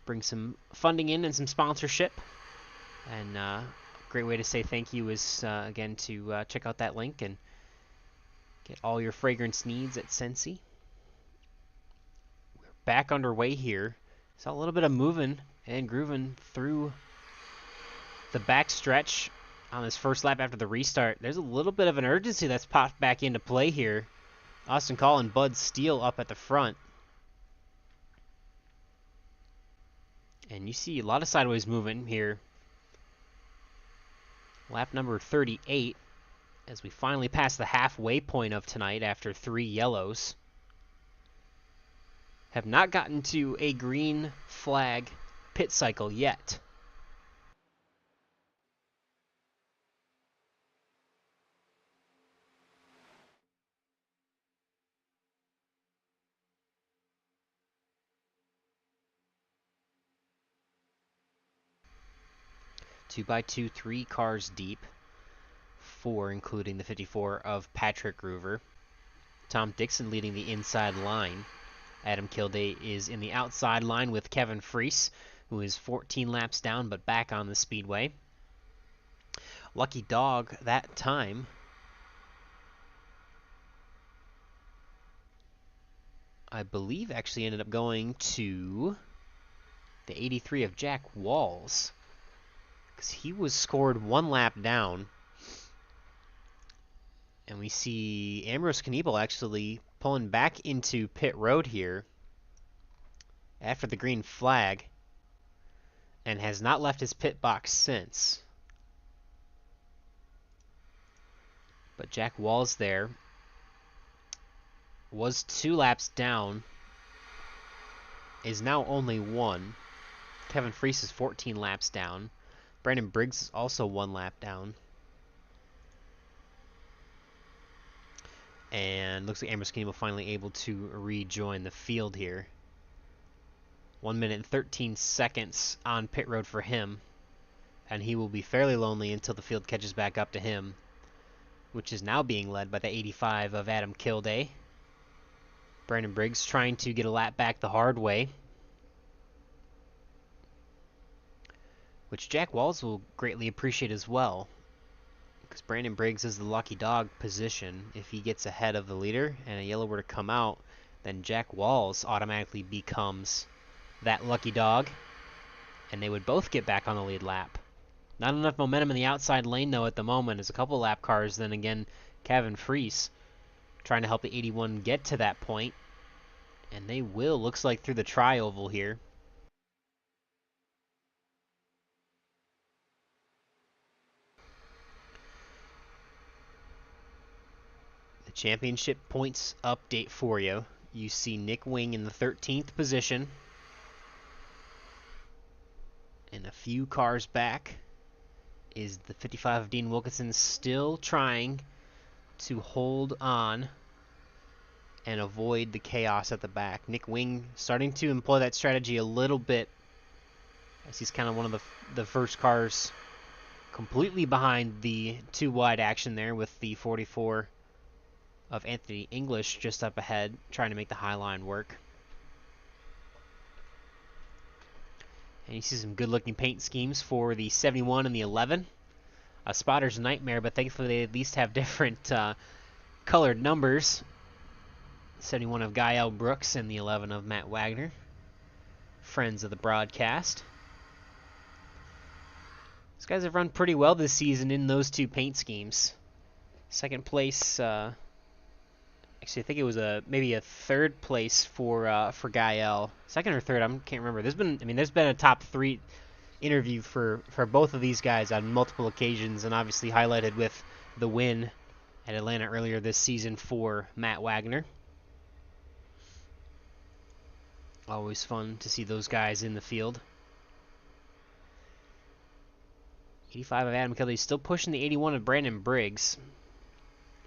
Bring some funding in and some sponsorship. And a great way to say thank you is, again, to check out that link and get all your fragrance needs at Scentsy. We're back underway here. Saw a little bit of moving and grooving through the backstretch on this first lap after the restart. There's a little bit of an urgency that's popped back into play here. Austin Call and Bud Steele up at the front. And you see a lot of sideways movement here. Lap number 38 as we finally pass the halfway point of tonight after 3 yellows. Have not gotten to a green flag pit cycle yet. Two by two, 3 cars deep. 4, including the 54 of Patrick Groover. Tom Dixon leading the inside line. Adam Kilday is in the outside line with Kevin Freese, who is 14 laps down but back on the speedway. Lucky Dog that time I believe actually ended up going to the 83 of Jack Walls, because he was scored 1 lap down. And we see Ambrose Kniebel actually pulling back into pit road here after the green flag and has not left his pit box since. But Jack Walls there was 2 laps down, is now only 1. Kevin Freese is 14 laps down. Brandon Briggs is also 1 lap down. And looks like Ambrose Kniebel finally able to rejoin the field here. 1 minute and 13 seconds on pit road for him. And he will be fairly lonely until the field catches back up to him, which is now being led by the 85 of Adam Kilday. Brandon Briggs trying to get a lap back the hard way, which Jack Walls will greatly appreciate as well, because Brandon Briggs is the lucky dog position. If he gets ahead of the leader and a yellow were to come out, then Jack Walls automatically becomes that lucky dog, and they would both get back on the lead lap. Not enough momentum in the outside lane, though, at the moment, as a couple lap cars then again Kevin Freese trying to help the 81 get to that point. And they will, looks like, through the tri-oval here. The championship points update for you. You see Nick Wing in the 13th position. And a few cars back is the 55 of Dean Wilkinson, still trying to hold on and avoid the chaos at the back. Nick Wing starting to employ that strategy a little bit, as he's kind of one of the first cars completely behind the two wide action there, with the 44 of Anthony English just up ahead, trying to make the high line work. And you see some good looking paint schemes for the 71 and the 11. A spotter's nightmare, but thankfully they at least have different colored numbers. 71 of Gael Brooks and the 11 of Matt Wagner, friends of the broadcast. These guys have run pretty well this season in those two paint schemes. Second place, actually I think it was maybe a third place for Gael. Second or third, I can't remember. There's been a top 3 interview for both of these guys on multiple occasions, and obviously highlighted with the win at Atlanta earlier this season for Matt Wagner. Always fun to see those guys in the field. 85 of Adam Kelly still pushing the 81 of Brandon Briggs.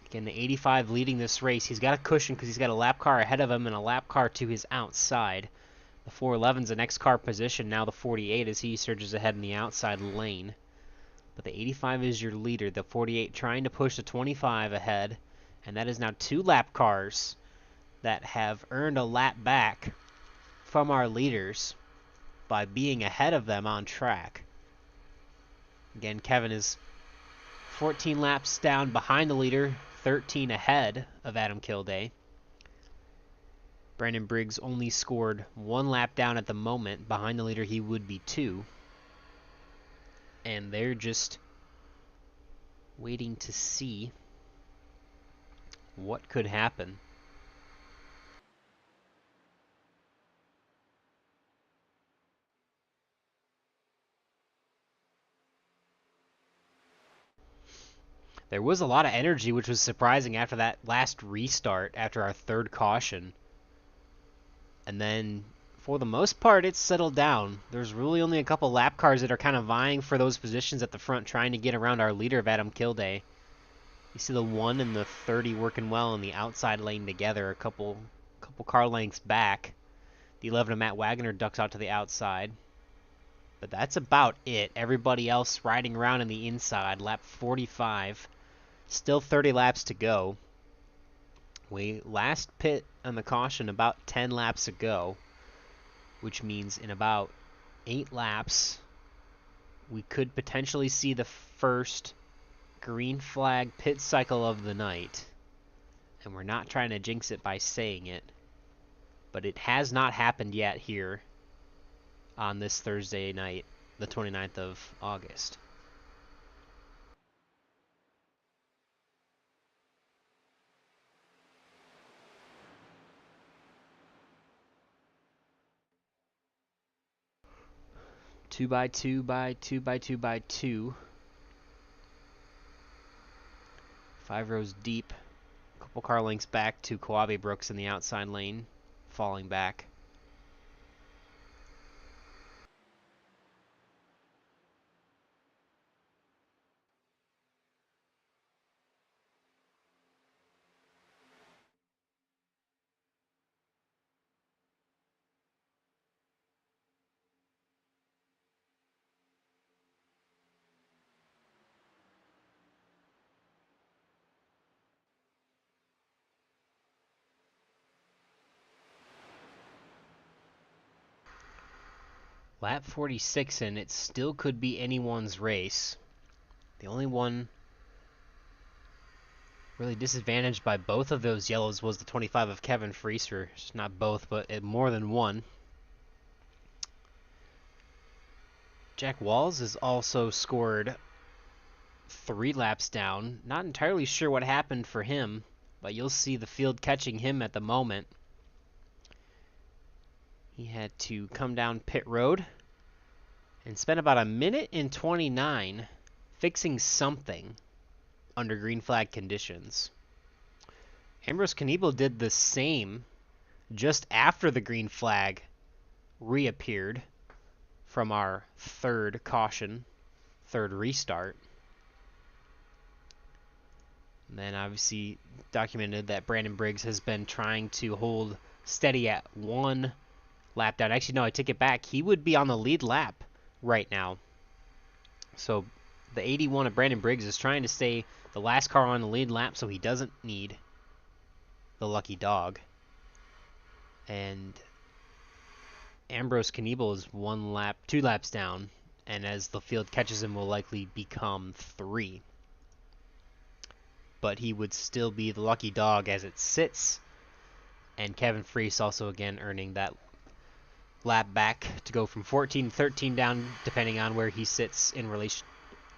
Again, the 85 leading this race. He's got a cushion because he's got a lap car ahead of him and a lap car to his outside. The 411's the next car position, now the 48 as he surges ahead in the outside lane. But the 85 is your leader, the 48 trying to push the 25 ahead, and that is now 2 lap cars that have earned a lap back from our leaders by being ahead of them on track. Again, Kevin is 14 laps down behind the leader, 13 ahead of Adam Kilday. Brandon Briggs only scored 1 lap down at the moment. Behind the leader, he would be 2. And they're just waiting to see what could happen. There was a lot of energy, which was surprising after that last restart, after our third caution. And then, for the most part, it's settled down. There's really only a couple lap cars that are kind of vying for those positions at the front, trying to get around our leader of Adam Kilday. You see the 1 and the 30 working well in the outside lane together, a couple car lengths back. The 11 of Matt Wagner ducks out to the outside. But that's about it. Everybody else riding around in the inside, lap 45. Still 30 laps to go. We last pit on the caution about 10 laps ago, which means in about 8 laps, we could potentially see the first green flag pit cycle of the night. And we're not trying to jinx it by saying it, but it has not happened yet here on this Thursday night, the 29th of August. Two by two by 2 by 2 by 2. 5 rows deep. A couple car lengths back to Kawabe Brooks in the outside lane, falling back. Lap 46, and it still could be anyone's race. The only one really disadvantaged by both of those yellows was the 25 of Kevin Freese, or not both, but more than one. Jack Walls has also scored 3 laps down. Not entirely sure what happened for him, but you'll see the field catching him at the moment. He had to come down pit road and spend about a minute and 29 fixing something under green flag conditions. Ambrose Kniebel did the same just after the green flag reappeared from our third caution, third restart. And then obviously documented that Brandon Briggs has been trying to hold steady at 1 lap down. Actually, no, I take it back. He would be on the lead lap right now. So the 81 of Brandon Briggs is trying to stay the last car on the lead lap so he doesn't need the lucky dog. And Ambrose Kniebel is 2 laps down, and as the field catches him will likely become 3. But he would still be the lucky dog as it sits. And Kevin Freese also again earning that lap back to go from 14 to 13 down, depending on where he sits in relation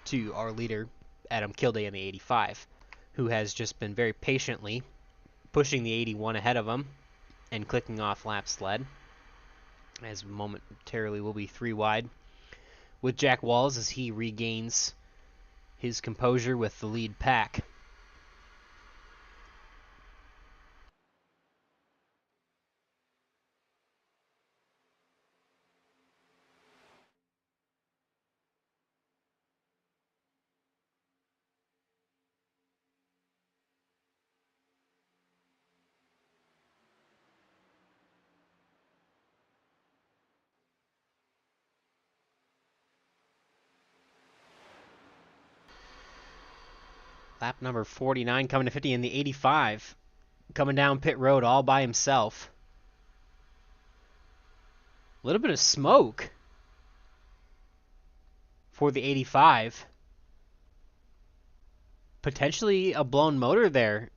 to our leader, Adam Kilday in the 85, who has just been very patiently pushing the 81 ahead of him and clicking off lap sled, as momentarily will be 3 wide, with Jack Walls as he regains his composure with the lead pack. Lap number 49 coming to 50 in the 85. Coming down pit road all by himself. A little bit of smoke for the 85. Potentially a blown motor there,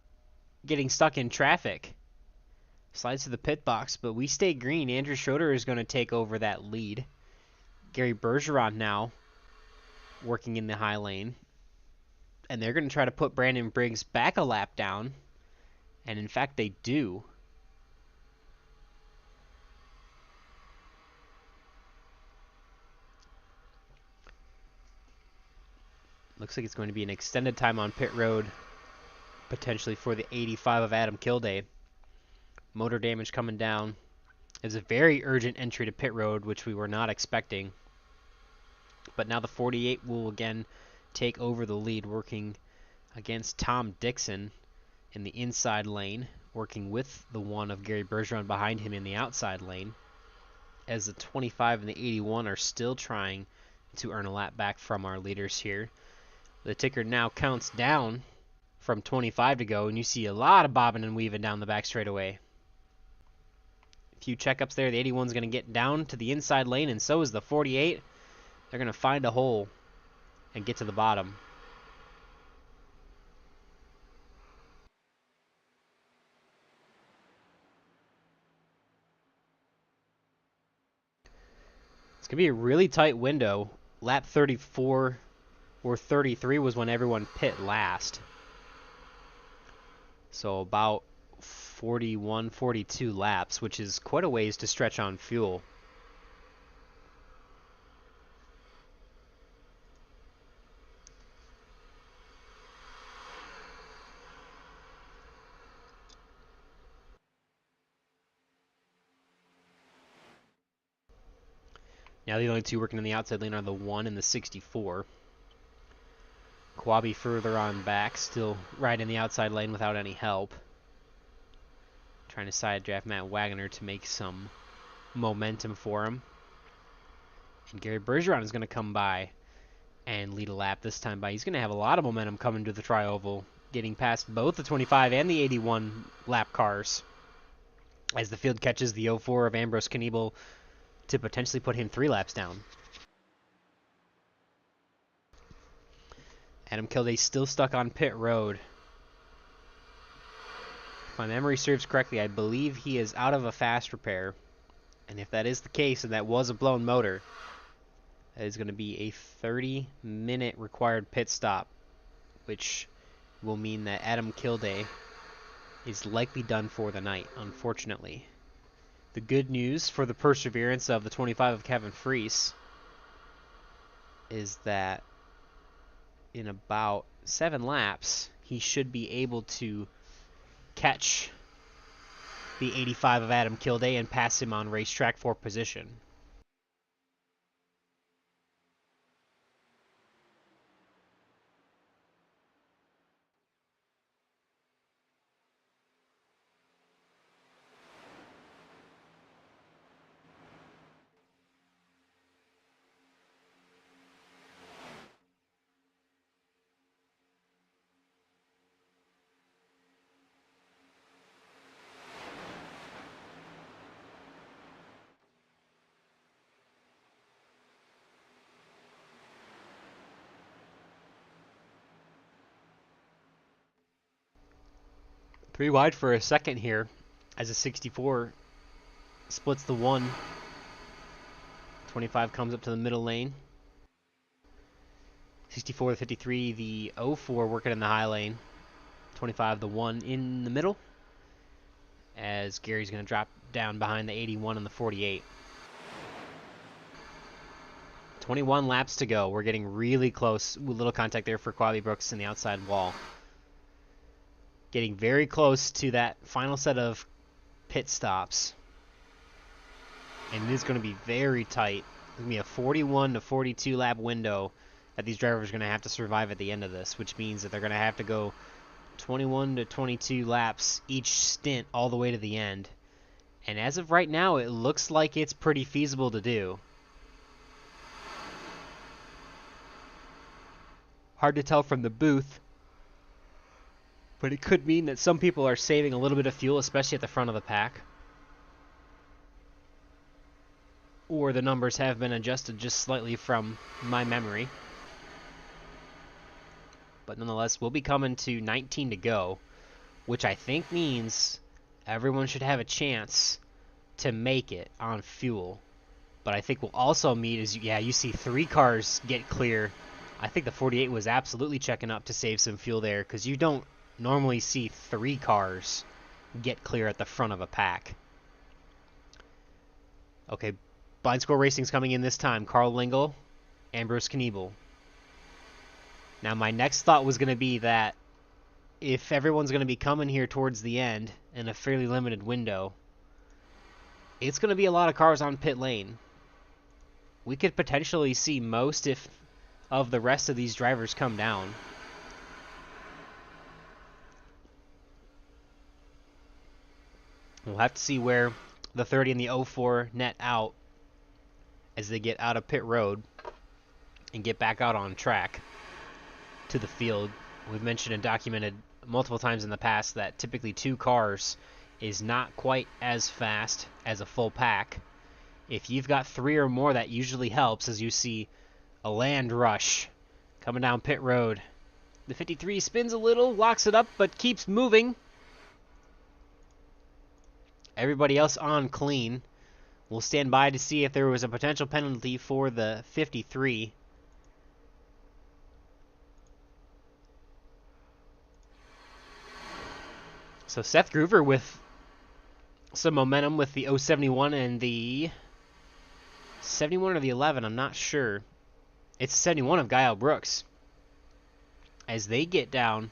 getting stuck in traffic. Slides to the pit box, but we stay green. Andrew Schroeder is going to take over that lead. Gary Bergeron now working in the high lane. And they're going to try to put Brandon Briggs back a lap down. And in fact, they do. Looks like it's going to be an extended time on pit road, potentially for the 85 of Adam Kilday. Motor damage coming down. It's a very urgent entry to pit road, which we were not expecting. But now the 48 will again take over the lead, working against Tom Dixon in the inside lane, working with the 1 of Gary Bergeron behind him in the outside lane, as the 25 and the 81 are still trying to earn a lap back from our leaders here. The ticker now counts down from 25 to go, and you see a lot of bobbing and weaving down the back straightaway. A few checkups there. The 81's going to get down to the inside lane, and so is the 48. They're going to find a hole and get to the bottom. It's going to be a really tight window. Lap 34 or 33 was when everyone pit last. So about 41, 42 laps, which is quite a ways to stretch on fuel. Now the only 2 working in the outside lane are the 1 and the 64. Kwabi further on back, still right in the outside lane without any help. Trying to side draft Matt Wagoner to make some momentum for him. And Gary Bergeron is going to come by and lead a lap this time by. He's going to have a lot of momentum coming to the Tri-Oval, getting past both the 25 and the 81 lap cars, as the field catches the 04 of Ambrose Kniebel to potentially put him 3 laps down. Adam Kilday still stuck on pit road. If my memory serves correctly, I believe he is out of a fast repair. And if that is the case, and that was a blown motor, that is going to be a 30-minute required pit stop which will mean that Adam Kilday is likely done for the night, unfortunately. The good news for the perseverance of the 25 of Kevin Freese is that in about 7 laps, he should be able to catch the 85 of Adam Kilday and pass him on racetrack for position. Three wide for a second here as a 64 splits the 1. 25 comes up to the middle lane. 64 to 53, the 04 working in the high lane. 25 the 1 in the middle as Gary's going to drop down behind the 81 and the 48. 21 laps to go. We're getting really close. With little contact there for Quavi Brooks in the outside wall. Getting very close to that final set of pit stops. And it is going to be very tight. It's going to be a 41 to 42 lap window that these drivers are going to have to survive at the end of this, which means that they're going to have to go 21 to 22 laps each stint all the way to the end. And as of right now, it looks like it's pretty feasible to do. Hard to tell from the booth, but it could mean that some people are saving a little bit of fuel, especially at the front of the pack. Or the numbers have been adjusted just slightly from my memory. But nonetheless, we'll be coming to 19 to go, which I think means everyone should have a chance to make it on fuel. But I think we'll also meet is, yeah, you see 3 cars get clear. I think the 48 was absolutely checking up to save some fuel there, because you don't normally see 3 cars get clear at the front of a pack. Okay, blind score racing's coming in this time. Carl Lingle, Ambrose Kniebel. Now my next thought was going to be that if everyone's going to be coming here towards the end in a fairly limited window, it's going to be a lot of cars on pit lane. We could potentially see most, if of the rest of these drivers come down. We'll have to see where the 30 and the 04 net out as they get out of pit road and get back out on track to the field. We've mentioned and documented multiple times in the past that typically 2 cars is not quite as fast as a full pack. If you've got 3 or more, that usually helps, as you see a land rush coming down pit road. The 53 spins a little, locks it up, but keeps moving. Everybody else on clean. We'll stand by to see if there was a potential penalty for the 53. So Seth Groover with some momentum with the 071 and the 71 or the 11, I'm not sure. It's 71 of Guile Brooks. As they get down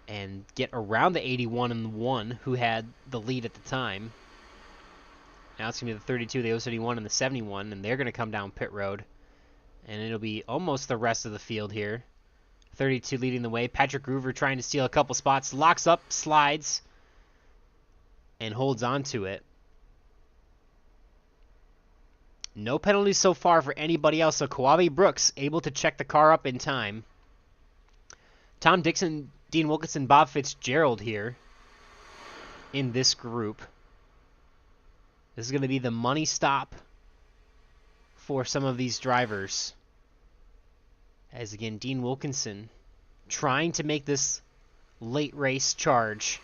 and get around the 81 and the 1 who had the lead at the time. Now it's going to be the 32, the 071, and the 71, and they're going to come down pit road. And it'll be almost the rest of the field here. 32 leading the way. Patrick Groover trying to steal a couple spots. Locks up, slides, and holds on to it. No penalties so far for anybody else, so Quavi Brooks able to check the car up in time. Tom Dixon, Dean Wilkinson, Bob Fitzgerald here in this group. This is going to be the money stop for some of these drivers. As again, Dean Wilkinson trying to make this late race charge.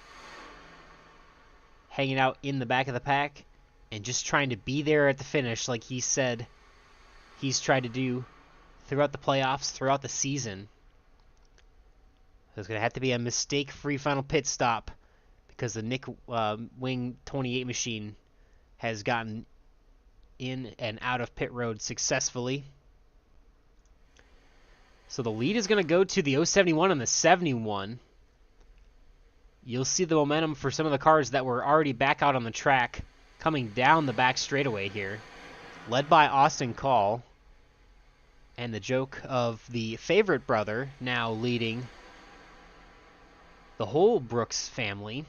Hanging out in the back of the pack and just trying to be there at the finish like he said he's tried to do throughout the playoffs, throughout the season. There's going to have to be a mistake-free final pit stop because the Nick Wing 28 machine has gotten in and out of pit road successfully. So the lead is going to go to the 071 and the 71. You'll see the momentum for some of the cars that were already back out on the track coming down the back straightaway here, led by Austin Call. And the joke of the favorite brother now leading the whole Brooks family,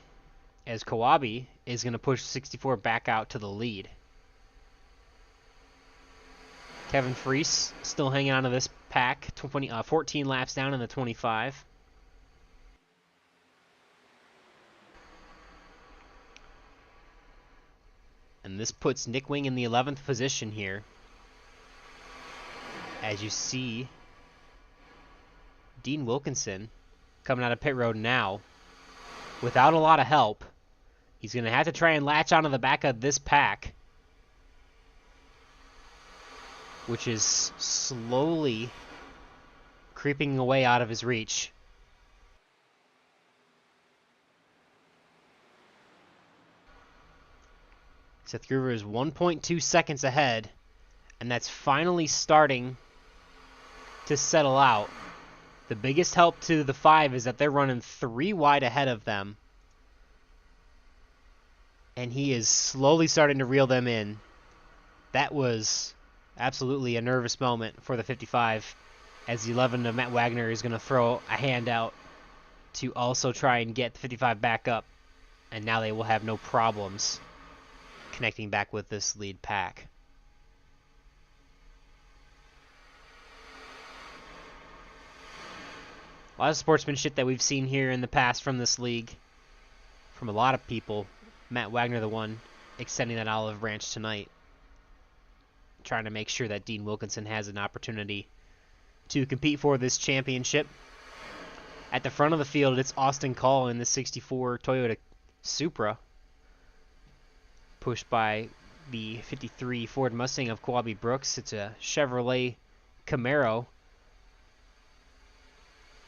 as Kawabe is going to push 64 back out to the lead. Kevin Freese still hanging on to this pack, 14 laps down in the 25. And this puts Nick Wing in the 11th position here. As you see, Dean Wilkinson coming out of pit road now without a lot of help. He's going to have to try and latch onto the back of this pack, which is slowly creeping away out of his reach. Seth Groover is 1.2 seconds ahead, and that's finally starting to settle out. The biggest help to the 5 is that they're running 3 wide ahead of them, and he is slowly starting to reel them in. That was absolutely a nervous moment for the 55, as the 11 to Matt Wagner is going to throw a hand out to also try and get the 55 back up, and now they will have no problems connecting back with this lead pack. A lot of sportsmanship that we've seen here in the past from this league, from a lot of people. Matt Wagner, the one extending that olive branch tonight, trying to make sure that Dean Wilkinson has an opportunity to compete for this championship. At the front of the field, it's Austin Call in the 64 Toyota Supra, pushed by the 53 Ford Mustang of Kawabe Brooks. It's a Chevrolet Camaro.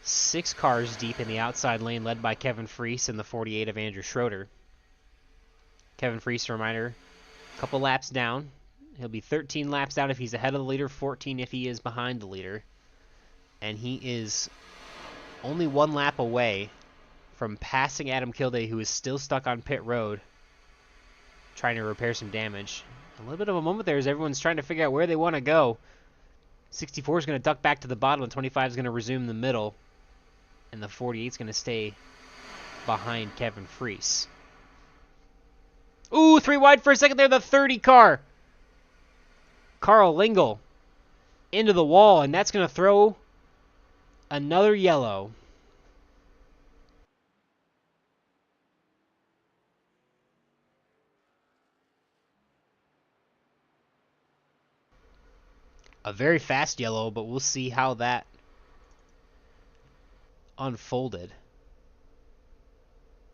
6 cars deep in the outside lane, led by Kevin Freese and the 48 of Andrew Schroeder. Kevin Freese, a reminder, a couple laps down. He'll be 13 laps down if he's ahead of the leader, 14 if he is behind the leader. And he is only 1 lap away from passing Adam Kilday, who is still stuck on pit road, trying to repair some damage. A little bit of a moment there as everyone's trying to figure out where they want to go. 64 is going to duck back to the bottom, and 25 is going to resume the middle. And the 48 is going to stay behind Kevin Freese. Ooh, 3 wide for a second there, the 30 car. Carl Lingle into the wall, and that's going to throw another yellow. A very fast yellow, but we'll see how that unfolded.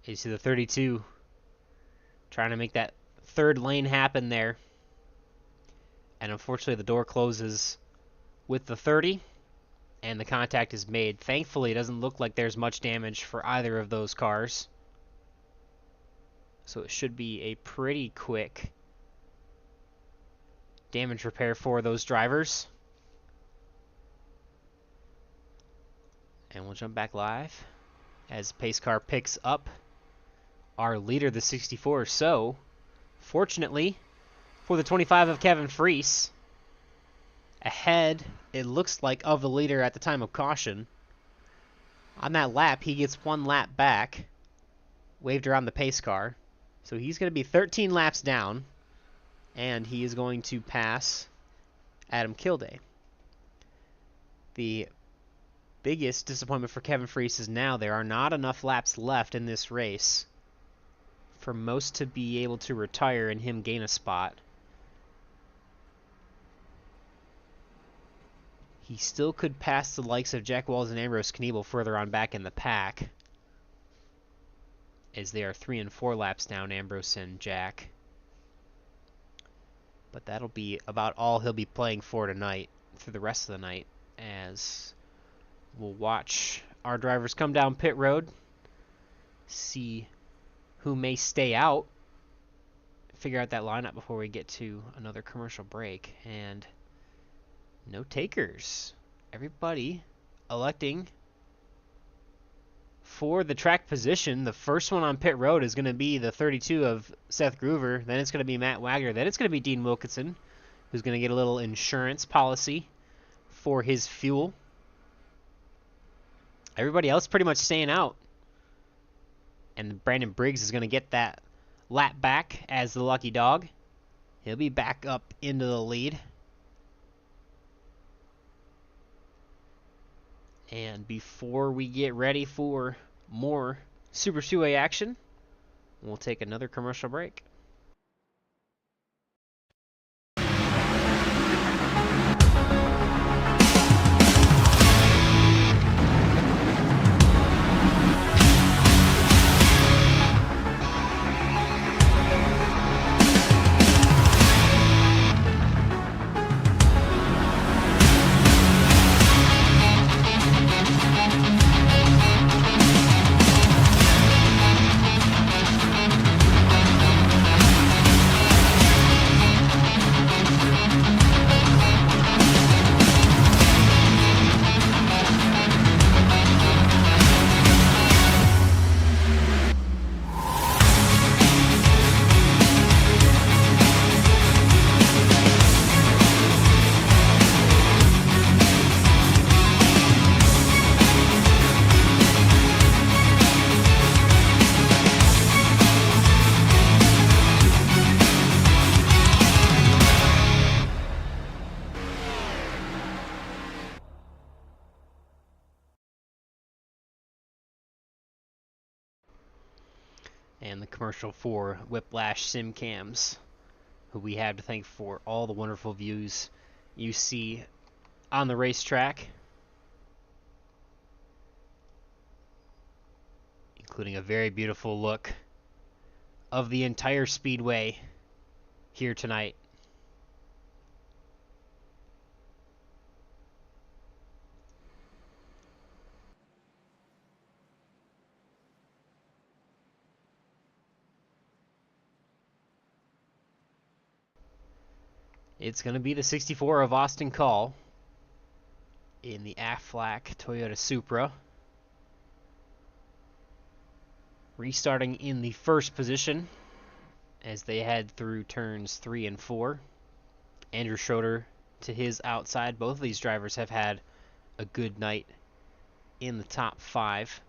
You see the 32 trying to make that third lane happen there. And unfortunately, the door closes with the 30, and the contact is made. Thankfully, it doesn't look like there's much damage for either of those cars. So it should be a pretty quick damage repair for those drivers. And we'll jump back live as pace car picks up our leader, the 64. So, fortunately for the 25 of Kevin Freese, ahead, it looks like, of the leader at the time of caution. On that lap, he gets 1 lap back, waved around the pace car. So he's going to be 13 laps down, and he is going to pass Adam Kilday. The biggest disappointment for Kevin Freese is now there are not enough laps left in this race for most to be able to retire and him gain a spot. He still could pass the likes of Jack Walls and Ambrose Kniebel further on back in the pack, as they are 3 and 4 laps down, Ambrose and Jack. But that'll be about all he'll be playing for tonight, for the rest of the night. as we'll watch our drivers come down pit road, see who may stay out, figure out that lineup before we get to another commercial break. And no takers. Everybody electing for the track position. The first one on pit road is going to be the 32 of Seth Groover. Then it's going to be Matt Wagner. Then it's going to be Dean Wilkinson, who's going to get a little insurance policy for his fuel. Everybody else pretty much staying out. And Brandon Briggs is going to get that lap back as the lucky dog. He'll be back up into the lead. And before we get ready for more Super Speedway action, we'll take another commercial break. And the commercial for Whiplash Sim Cams, who we have to thank for all the wonderful views you see on the racetrack, including a very beautiful look of the entire speedway here tonight. It's going to be the 64 of Austin Call in the Aflac Toyota Supra. Restarting in the first position as they head through turns 3 and 4. Andrew Schroeder to his outside. Both of these drivers have had a good night in the top 5.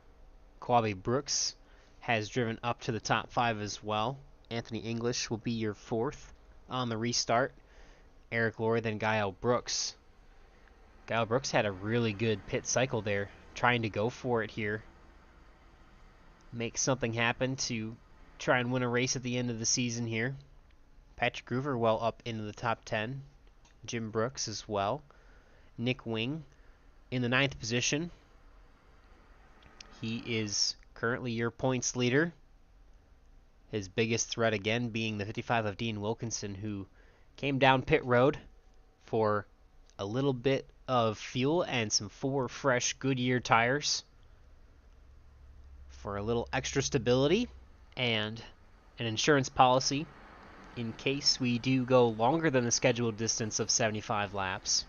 Quabi Brooks has driven up to the top 5 as well. Anthony English will be your 4th on the restart. Eric Laurie, then Gael Brooks. Gael Brooks had a really good pit cycle there, trying to go for it here. Make something happen to try and win a race at the end of the season here. Patrick Groover well up into the top 10. Jim Brooks as well. Nick Wing in the 9th position. He is currently your points leader. His biggest threat again being the 55 of Dean Wilkinson, who came down pit road for a little bit of fuel and some 4 fresh Goodyear tires for a little extra stability and an insurance policy in case we do go longer than the scheduled distance of 75 laps.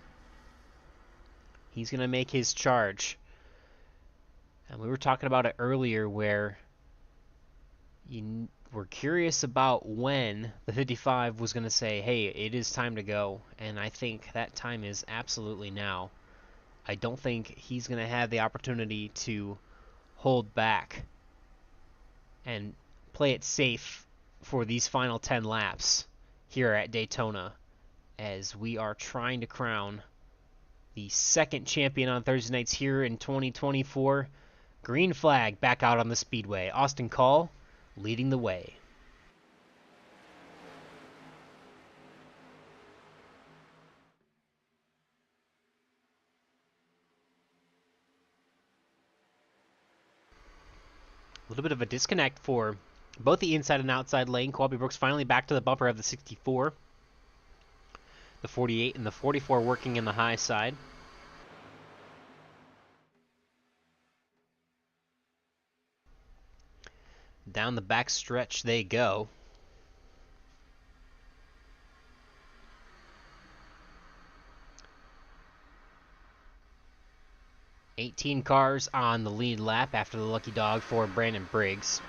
He's going to make his charge. And we were talking about it earlier where we're curious about when the 55 was going to say, hey, it is time to go. And I think that time is absolutely now. I don't think he's going to have the opportunity to hold back and play it safe for these final 10 laps here at Daytona, as we are trying to crown the second champion on Thursday nights here in 2024. Green flag back out on the speedway. Austin Call leading the way. A little bit of a disconnect for both the inside and outside lane. Quabi Brooks finally back to the bumper of the 64. The 48 and the 44 working in the high side. down the back stretch they go. "18 cars on the lead lap after the lucky dog for Brandon Briggs.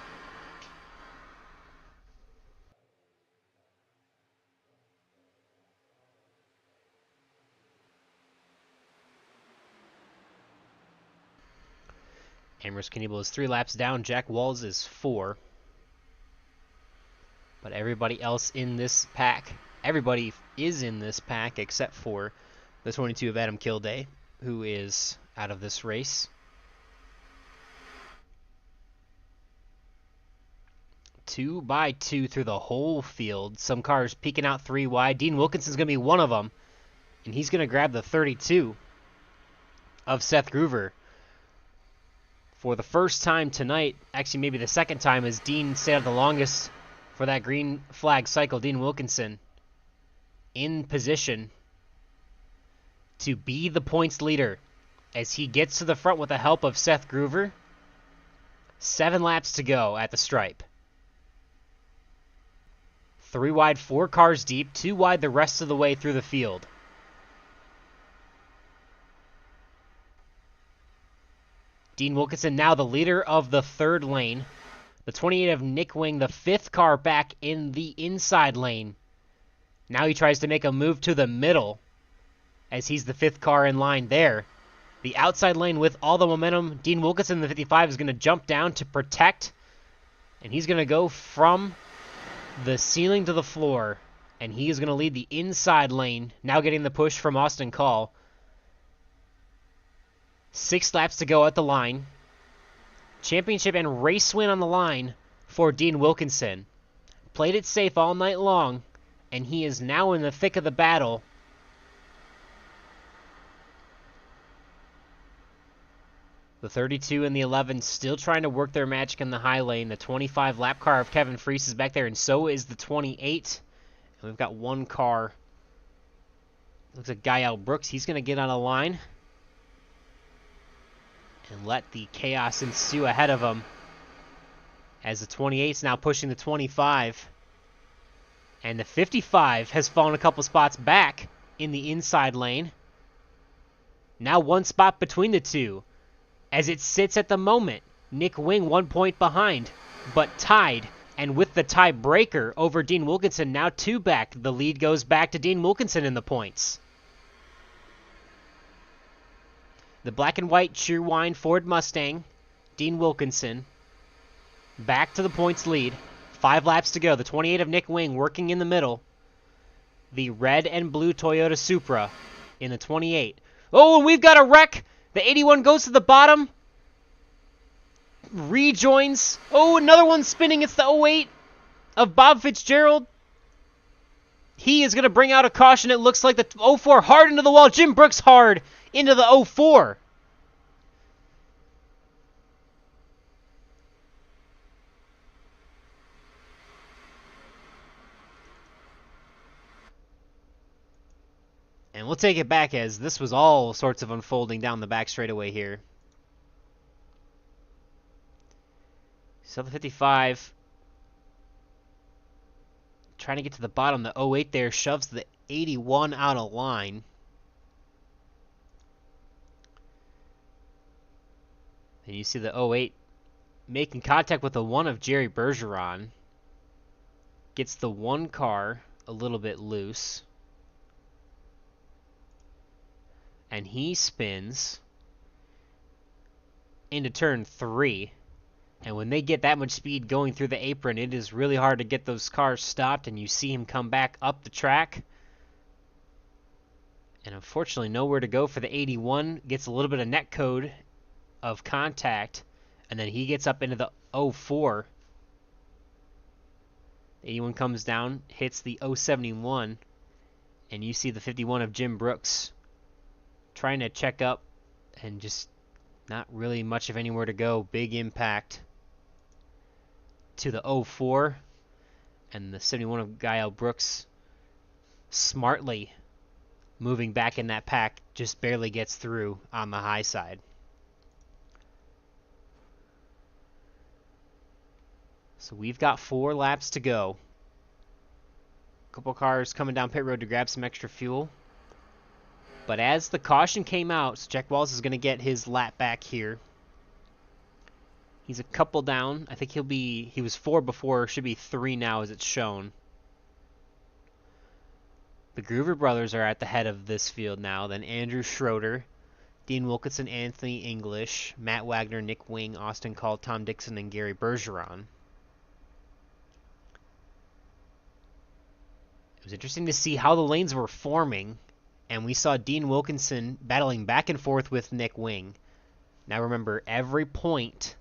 Amherst Kniebel is 3 laps down. Jack Walls is 4. But everybody else in this pack, everybody is in this pack except for the 22 of Adam Kilday, who is out of this race. 2 by 2 through the whole field. Some cars peeking out 3 wide. Dean Wilkinson's going to be one of them, and he's going to grab the 32 of Seth Groover. For the first time tonight, actually maybe the second time, as Dean stayed out the longest for that green flag cycle, Dean Wilkinson in position to be the points leader as he gets to the front with the help of Seth Groover. 7 laps to go at the stripe. 3 wide, 4 cars deep, 2 wide the rest of the way through the field. Dean Wilkinson now the leader of the 3rd lane. The 28 of Nick Wing, the 5th car back in the inside lane. Now he tries to make a move to the middle as he's the 5th car in line there. The outside lane with all the momentum. Dean Wilkinson, the 55, is going to jump down to protect. And he's going to go from the ceiling to the floor. And he is going to lead the inside lane. Now getting the push from Austin Call. 6 laps to go at the line. Championship and race win on the line for Dean Wilkinson. Played it safe all night long, and he is now in the thick of the battle. The 32 and the 11 still trying to work their magic in the high lane. The 25 lap car of Kevin Freese is back there, and so is the 28. And we've got 1 car. Looks like Gael Brooks. He's going to get on a line and let the chaos ensue ahead of him, as the 28 is now pushing the 25. And the 55 has fallen a couple spots back in the inside lane. Now 1 spot between the two, as it sits at the moment. Nick Wing 1 point behind, but tied. And with the tiebreaker over Dean Wilkinson, now 2 back. The lead goes back to Dean Wilkinson in the points. The black and white Cheerwine Ford Mustang, Dean Wilkinson, back to the points lead. 5 laps to go. The 28 of Nick Wing working in the middle. The red and blue Toyota Supra in the 28. Oh, and we've got a wreck. The 81 goes to the bottom. Rejoins. Oh, another one spinning. It's the 08 of Bob Fitzgerald. He is going to bring out a caution. It looks like the 04 hard into the wall. Jim Brooks hard into the 04. And we'll take it back, as this was all sorts of unfolding down the back straightaway here. So the 55 trying to get to the bottom. The 08 there shoves the 81 out of line. And you see the 08 making contact with the 1 of Jerry Bergeron. Gets the 1 car a little bit loose. And he spins into turn 3. And when they get that much speed going through the apron, it is really hard to get those cars stopped, and you see him come back up the track. And unfortunately, nowhere to go for the 81. Gets a little bit of net code of contact, and then he gets up into the 04. The 81 comes down, hits the 071, and you see the 51 of Jim Brooks trying to check up, and just not really much of anywhere to go. Big impact to the 04, and the 71 of Gael Brooks smartly moving back in that pack, just barely gets through on the high side. So we've got 4 laps to go. A couple cars coming down pit road to grab some extra fuel. But as the caution came out, so Jack Walls is going to get his lap back here. He's a couple down. I think he was 4 before, should be 3 now as it's shown. The Groover brothers are at the head of this field now. Then Andrew Schroeder, Dean Wilkinson, Anthony English, Matt Wagner, Nick Wing, Austin Call, Tom Dixon, and Gary Bergeron. It was interesting to see how the lanes were forming, and we saw Dean Wilkinson battling back and forth with Nick Wing. Now remember, every position,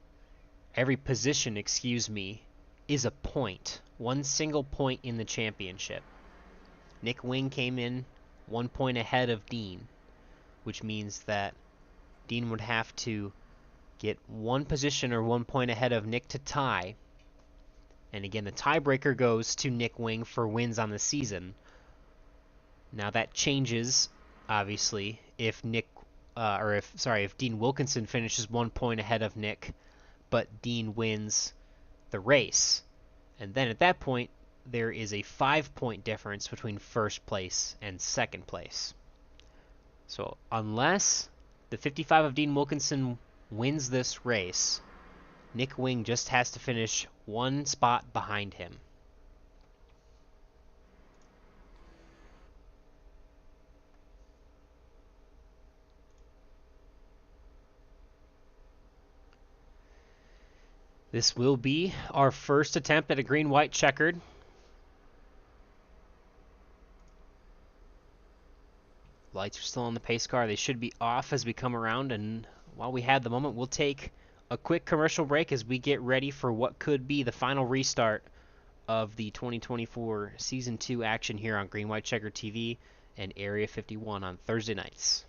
is a point. One single point in the championship. Nick Wing came in 1 point ahead of Dean, which means that Dean would have to get 1 position or 1 point ahead of Nick to tie. And again, the tiebreaker goes to Nick Wing for wins on the season. Now that changes, obviously, if Dean Wilkinson finishes 1 point ahead of Nick, but Dean wins the race. And then at that point, there is a 5-point difference between first place and second place. So unless the 55 of Dean Wilkinson wins this race, Nick Wing just has to finish 1 spot behind him. This will be our first attempt at a green-white checkered. Lights are still on the pace car. They should be off as we come around, and while we have the moment, we'll take a quick commercial break as we get ready for what could be the final restart of the 2024 Season 2 action here on Green White Checker TV and Area 51 on Thursday nights.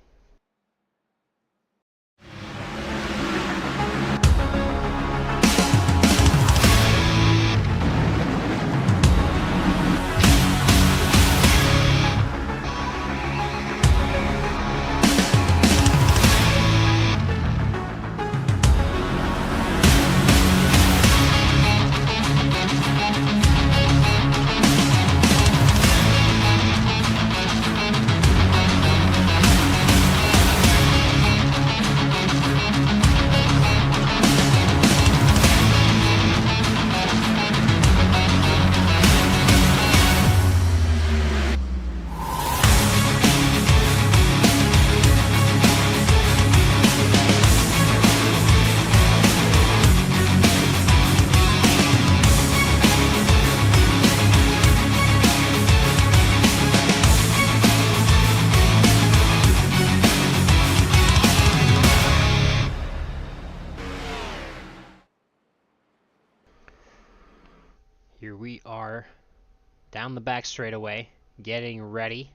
Here we are down the back straightaway, getting ready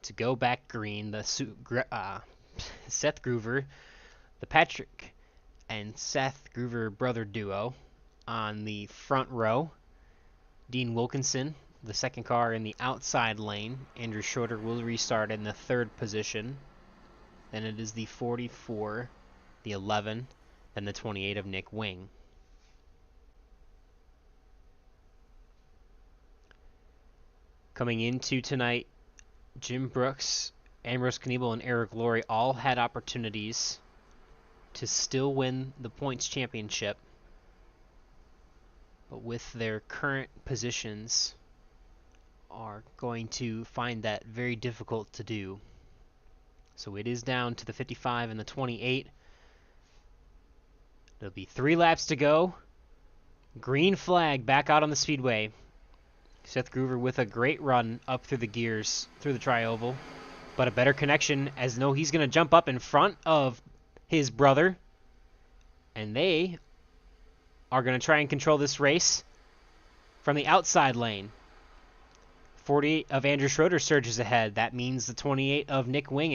to go back green. The Seth Groover, the Patrick and Seth Groover brother duo on the front row. Dean Wilkinson, the second car in the outside lane. Andrew Schroeder will restart in the 3rd position. Then it is the 44, the 11, and the 28 of Nick Wing. Coming into tonight, Jim Brooks, Ambrose Kniebel, and Eric Laurie all had opportunities to still win the points championship, but with their current positions are going to find that very difficult to do. So it is down to the 55 and the 28. There'll be 3 laps to go. Green flag back out on the speedway. Seth Groover with a great run up through the gears, through the tri-oval, but a better connection as though he's going to jump up in front of his brother, and they are going to try and control this race from the outside lane. 48 of Andrew Schroeder surges ahead. That means the 28 of Nick Wing,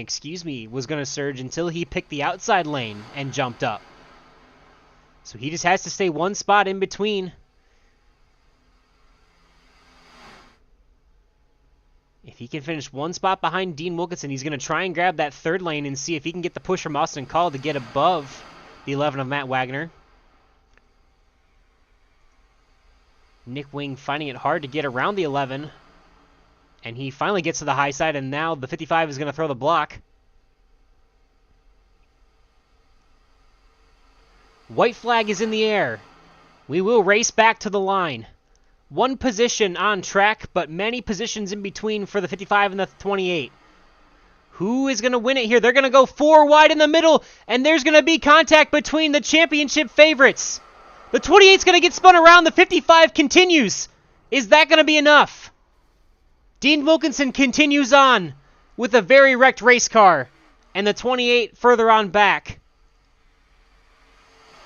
was going to surge until he picked the outside lane and jumped up. So he just has to stay 1 spot in between. If he can finish 1 spot behind Dean Wilkinson, he's going to try and grab that 3rd lane and see if he can get the push from Austin Call to get above the 11 of Matt Wagner. Nick Wing finding it hard to get around the 11. And he finally gets to the high side, and now the 55 is going to throw the block. White flag is in the air. We will race back to the line. One position on track, but many positions in between for the 55 and the 28. Who is going to win it here? They're going to go 4 wide in the middle, and there's going to be contact between the championship favorites. The 28 is going to get spun around. The 55 continues. Is that going to be enough? Dean Wilkinson continues on with a very wrecked race car, and the 28 further on back.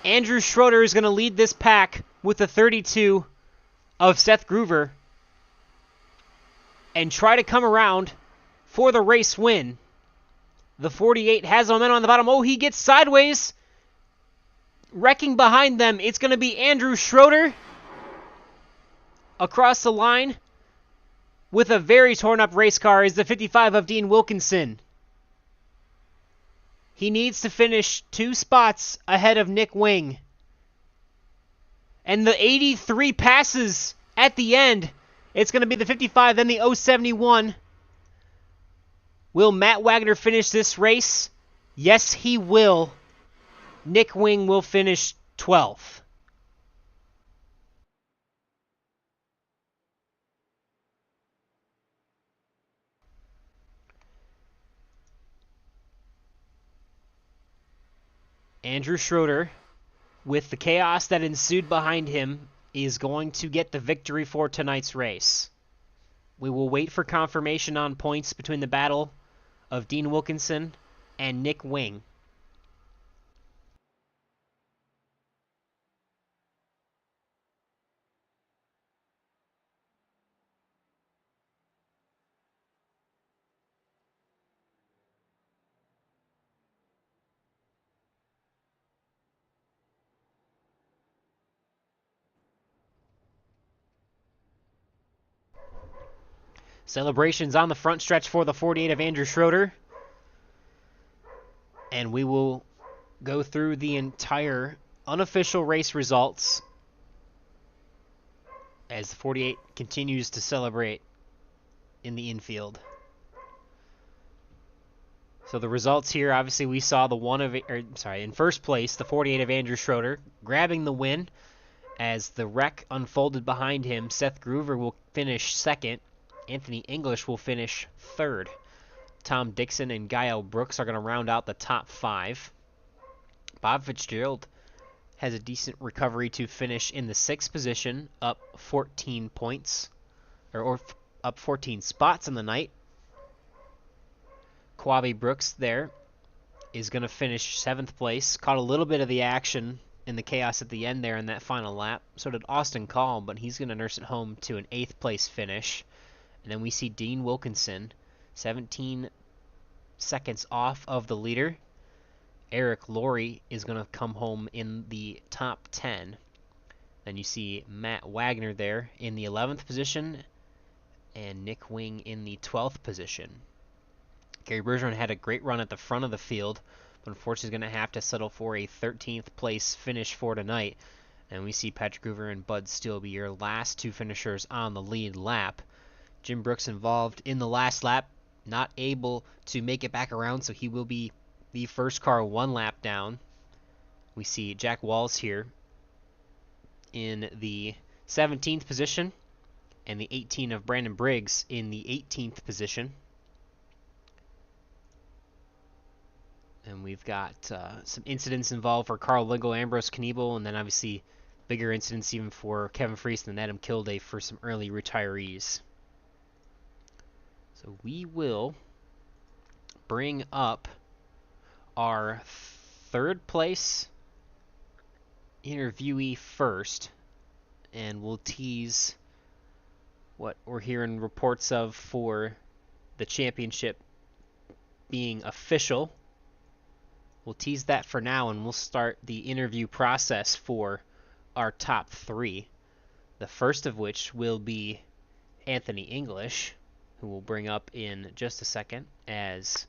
Andrew Schroeder is going to lead this pack with the 32 of Seth Groover and try to come around for the race win. The 48 has momentum on the bottom. Oh, he gets sideways. Wrecking behind them, it's going to be Andrew Schroeder across the line with a very torn up race car is the 55 of Dean Wilkinson. He needs to finish 2 spots ahead of Nick Wing. And the 83 passes at the end. It's going to be the 55, then the 071. Will Matt Wagner finish this race? Yes, he will. Nick Wing will finish 12th. Andrew Schroeder, with the chaos that ensued behind him, is going to get the victory for tonight's race. We will wait for confirmation on points between the battle of Dean Wilkinson and Nick Wing. Celebrations on the front stretch for the 48 of Andrew Schroeder. And we will go through the entire unofficial race results as the 48 continues to celebrate in the infield. So the results here, obviously we saw in first place, the 48 of Andrew Schroeder grabbing the win. As the wreck unfolded behind him, Seth Groover will finish second. Anthony English will finish third. Tom Dixon and Gael Brooks are going to round out the top 5. Bob Fitzgerald has a decent recovery to finish in the 6th position, up 14 points, or up 14 spots in the night. Quavi Brooks there is going to finish 7th place. Caught a little bit of the action in the chaos at the end there in that final lap. So did Austin Call, but he's going to nurse it home to an 8th place finish. And then we see Dean Wilkinson, 17 seconds off of the leader. Eric Laurie is going to come home in the top 10. Then you see Matt Wagner there in the 11th position and Nick Wing in the 12th position. Gary Bergeron had a great run at the front of the field, but unfortunately is going to have to settle for a 13th place finish for tonight. And we see Patrick Groover and Bud Steele be your last 2 finishers on the lead lap. Jim Brooks involved in the last lap, not able to make it back around, so he will be the first car 1 lap down. We see Jack Walls here in the 17th position, and the 18 of Brandon Briggs in the 18th position. And we've got some incidents involved for Carl Lingle, Ambrose Kniebel, and then obviously bigger incidents even for Kevin Freese and Adam Kilday for some early retirees. So we will bring up our 3rd place interviewee first, and we'll tease what we're hearing reports of for the championship being official. We'll tease that for now, and we'll start the interview process for our top 3. The first of which will be Anthony English, who we'll bring up in just a second as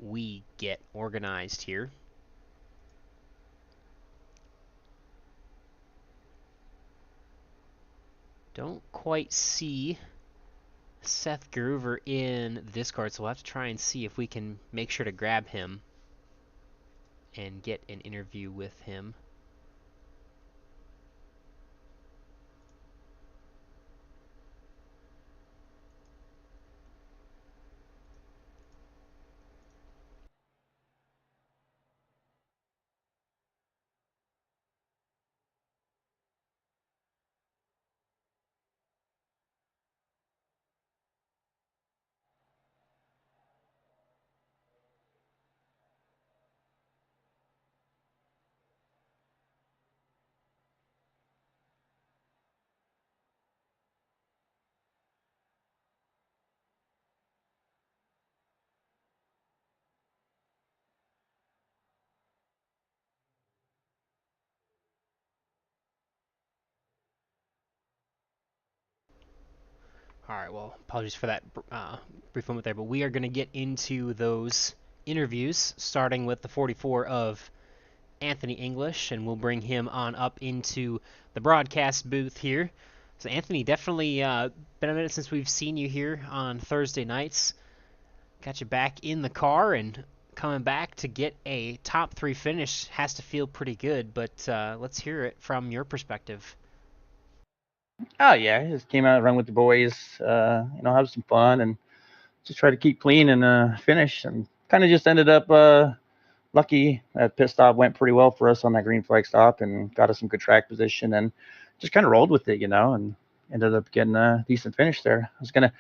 we get organized here. Don't quite see Seth Groover in the Discord, so we'll have to try and see if we can make sure to grab him and get an interview with him. All right, well, apologies for that brief moment there, but we are going to get into those interviews, starting with the 44 of Anthony English, and we'll bring him on up into the broadcast booth here. So, Anthony, definitely been a minute since we've seen you here on Thursday nights. Got you back in the car, and coming back to get a top 3 finish has to feel pretty good, but let's hear it from your perspective. Oh yeah, I just came out and run with the boys, have some fun and just try to keep clean and finish. And kind of just ended up lucky. That pit stop went pretty well for us on that green flag stop and got us some good track position and just kind of rolled with it, and ended up getting a decent finish there. I was gonna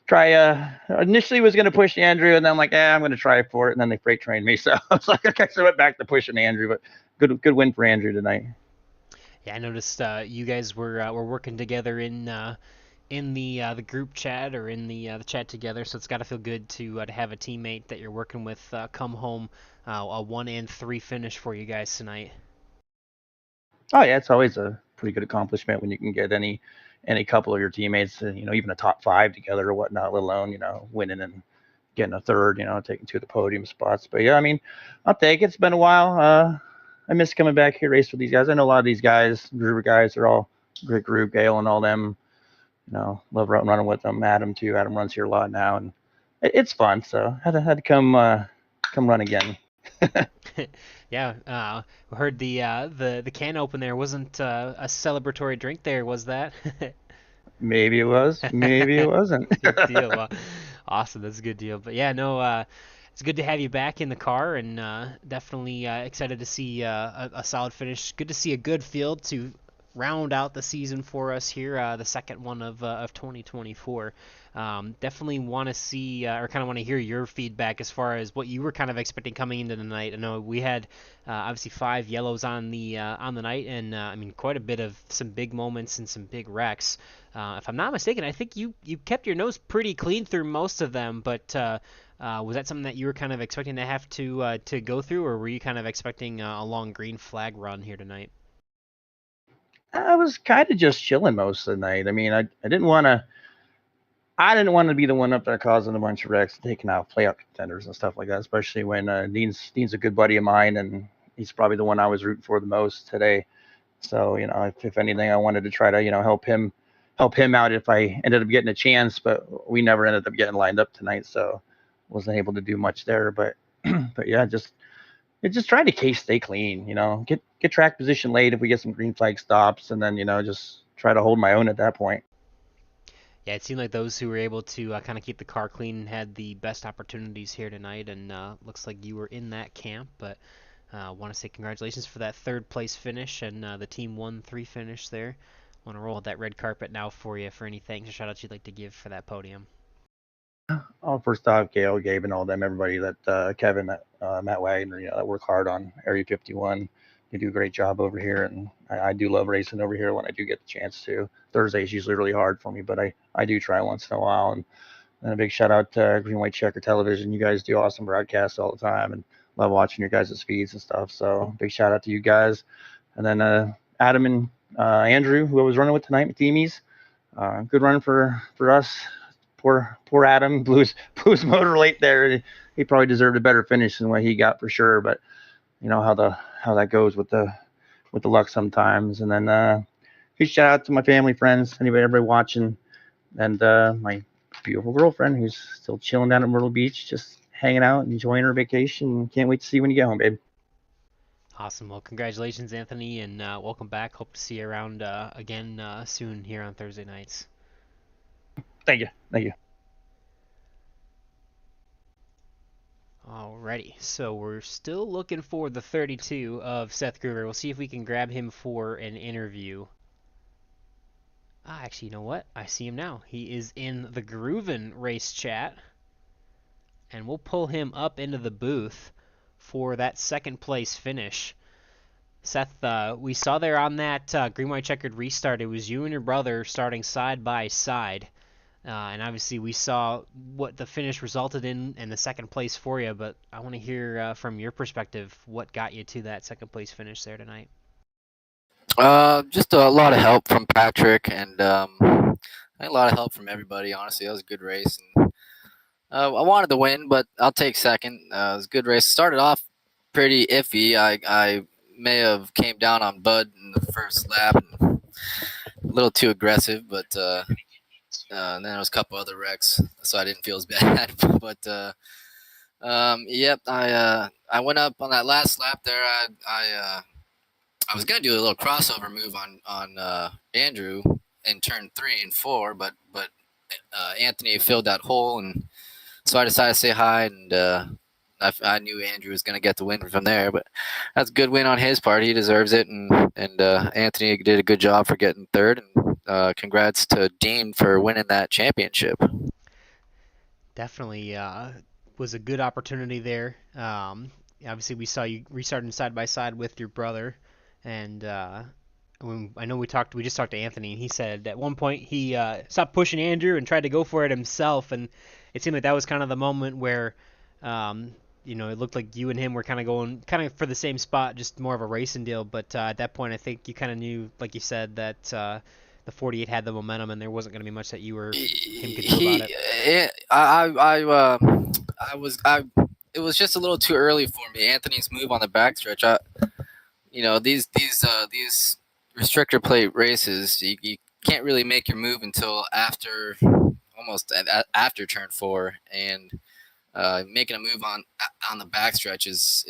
try. Initially was gonna push Andrew, and then I'm like, I'm gonna try for it. And then they freight trained me, so I was like, okay, so I went back to pushing Andrew, but good win for Andrew tonight. Yeah, I noticed you guys were working together in the group chat or in the chat together, so it's got to feel good to have a teammate that you're working with come home a 1-3 finish for you guys tonight. Oh yeah, it's always a pretty good accomplishment when you can get any couple of your teammates, even a top 5 together or whatnot, let alone winning and getting a third, taking 2 of the podium spots. But yeah, I mean, I'll take it. It's been a while. I miss coming back here, race with these guys. I know a lot of these guys, Groover guys, are all great group. Gale and all them, love running with them. Adam too. Adam runs here a lot now, and it's fun. So had to come run again. Yeah, we heard the can open there wasn't a celebratory drink there, was that? Maybe it was. Maybe it wasn't. Good deal. Awesome, that's a good deal. But yeah, no, it's good to have you back in the car, and definitely excited to see a solid finish. Good to see a good field to round out the season for us here, the second one of 2024. Definitely want to see or kind of want to hear your feedback as far as what you were kind of expecting coming into the night. I know we had obviously 5 yellows on the night, and I mean quite a bit of some big moments and some big wrecks. If I'm not mistaken, I think you kept your nose pretty clean through most of them, but was that something that you were kind of expecting to have to go through, or were you kind of expecting a long green flag run here tonight? I was kind of just chilling most of the night. I mean, I didn't want to be the one up there causing a bunch of wrecks, taking out playoff contenders and stuff like that. Especially when Dean's a good buddy of mine, and he's probably the one I was rooting for the most today. So if anything, I wanted to try to help him out if I ended up getting a chance. But we never ended up getting lined up tonight, so wasn't able to do much there. But but yeah, just trying to stay clean. Get track position late if we get some green flag stops, and then just try to hold my own at that point. Yeah, it seemed like those who were able to kind of keep the car clean had the best opportunities here tonight, and looks like you were in that camp. But want to say congratulations for that 3rd place finish and the Team 1-3 finish there. Want to roll that red carpet now for you for any thanks or shout outs you'd like to give for that podium. Oh, first off, Gail, Gabe, and all them, everybody that Kevin, Matt Wagner, that work hard on Area 51. They do a great job over here, and I do love racing over here when I do get the chance to. Thursday is usually really hard for me, but I do try once in a while. And a big shout out to Green White Checker Television. You guys do awesome broadcasts all the time, and love watching your guys' feeds and stuff. So big shout out to you guys. And then Adam and Andrew, who I was running with tonight, with teamies. Good run for us. Poor Adam blew his motor late there. He probably deserved a better finish than what he got for sure. But you know how that goes with the luck sometimes. And then huge shout out to my family, friends, everybody watching, and my beautiful girlfriend who's still chilling down at Myrtle Beach, just hanging out, enjoying her vacation. Can't wait to see you when you get home, babe. Awesome. Well, congratulations, Anthony, and welcome back. Hope to see you around again soon here on Thursday nights. Thank you. Thank you. Alrighty, so we're still looking for the 32 of Seth Groover. We'll see if we can grab him for an interview. Actually, you know what? I see him now. He is in the Groovin race chat. And we'll pull him up into the booth for that second place finish. Seth, we saw there on that green white checkered restart, it was you and your brother starting side by side. And obviously we saw what the finish resulted in and the second place for you, but I want to hear from your perspective what got you to that second place finish there tonight. Just a lot of help from Patrick and I think a lot of help from everybody. Honestly, that was a good race, and I wanted to win, but I'll take second. It was a good race. Started off pretty iffy. I may have came down on Bud in the first lap, and a little too aggressive, but and then there was a couple other wrecks, so I didn't feel as bad. But yep, I went up on that last lap there. I was gonna do a little crossover move on Andrew in turn 3 and 4, but Anthony filled that hole, and so I decided to say hi, and I knew Andrew was gonna get the win from there. But that's a good win on his part. He deserves it, and Anthony did a good job for getting third. And congrats to Dean for winning that championship. Definitely was a good opportunity there. Obviously, we saw you restarting side by side with your brother. And I know we just talked to Anthony, and he said at one point he stopped pushing Andrew and tried to go for it himself, and it seemed like that was kind of the moment where, it looked like you and him were kind of going for the same spot, just more of a racing deal. But at that point, I think you kind of knew, like you said, that the 48 had the momentum, and there wasn't going to be much that you or him could do about it. It was just a little too early for me. Anthony's move on the backstretch. These restrictor plate races, you can't really make your move until almost after turn 4, and making a move on the backstretch is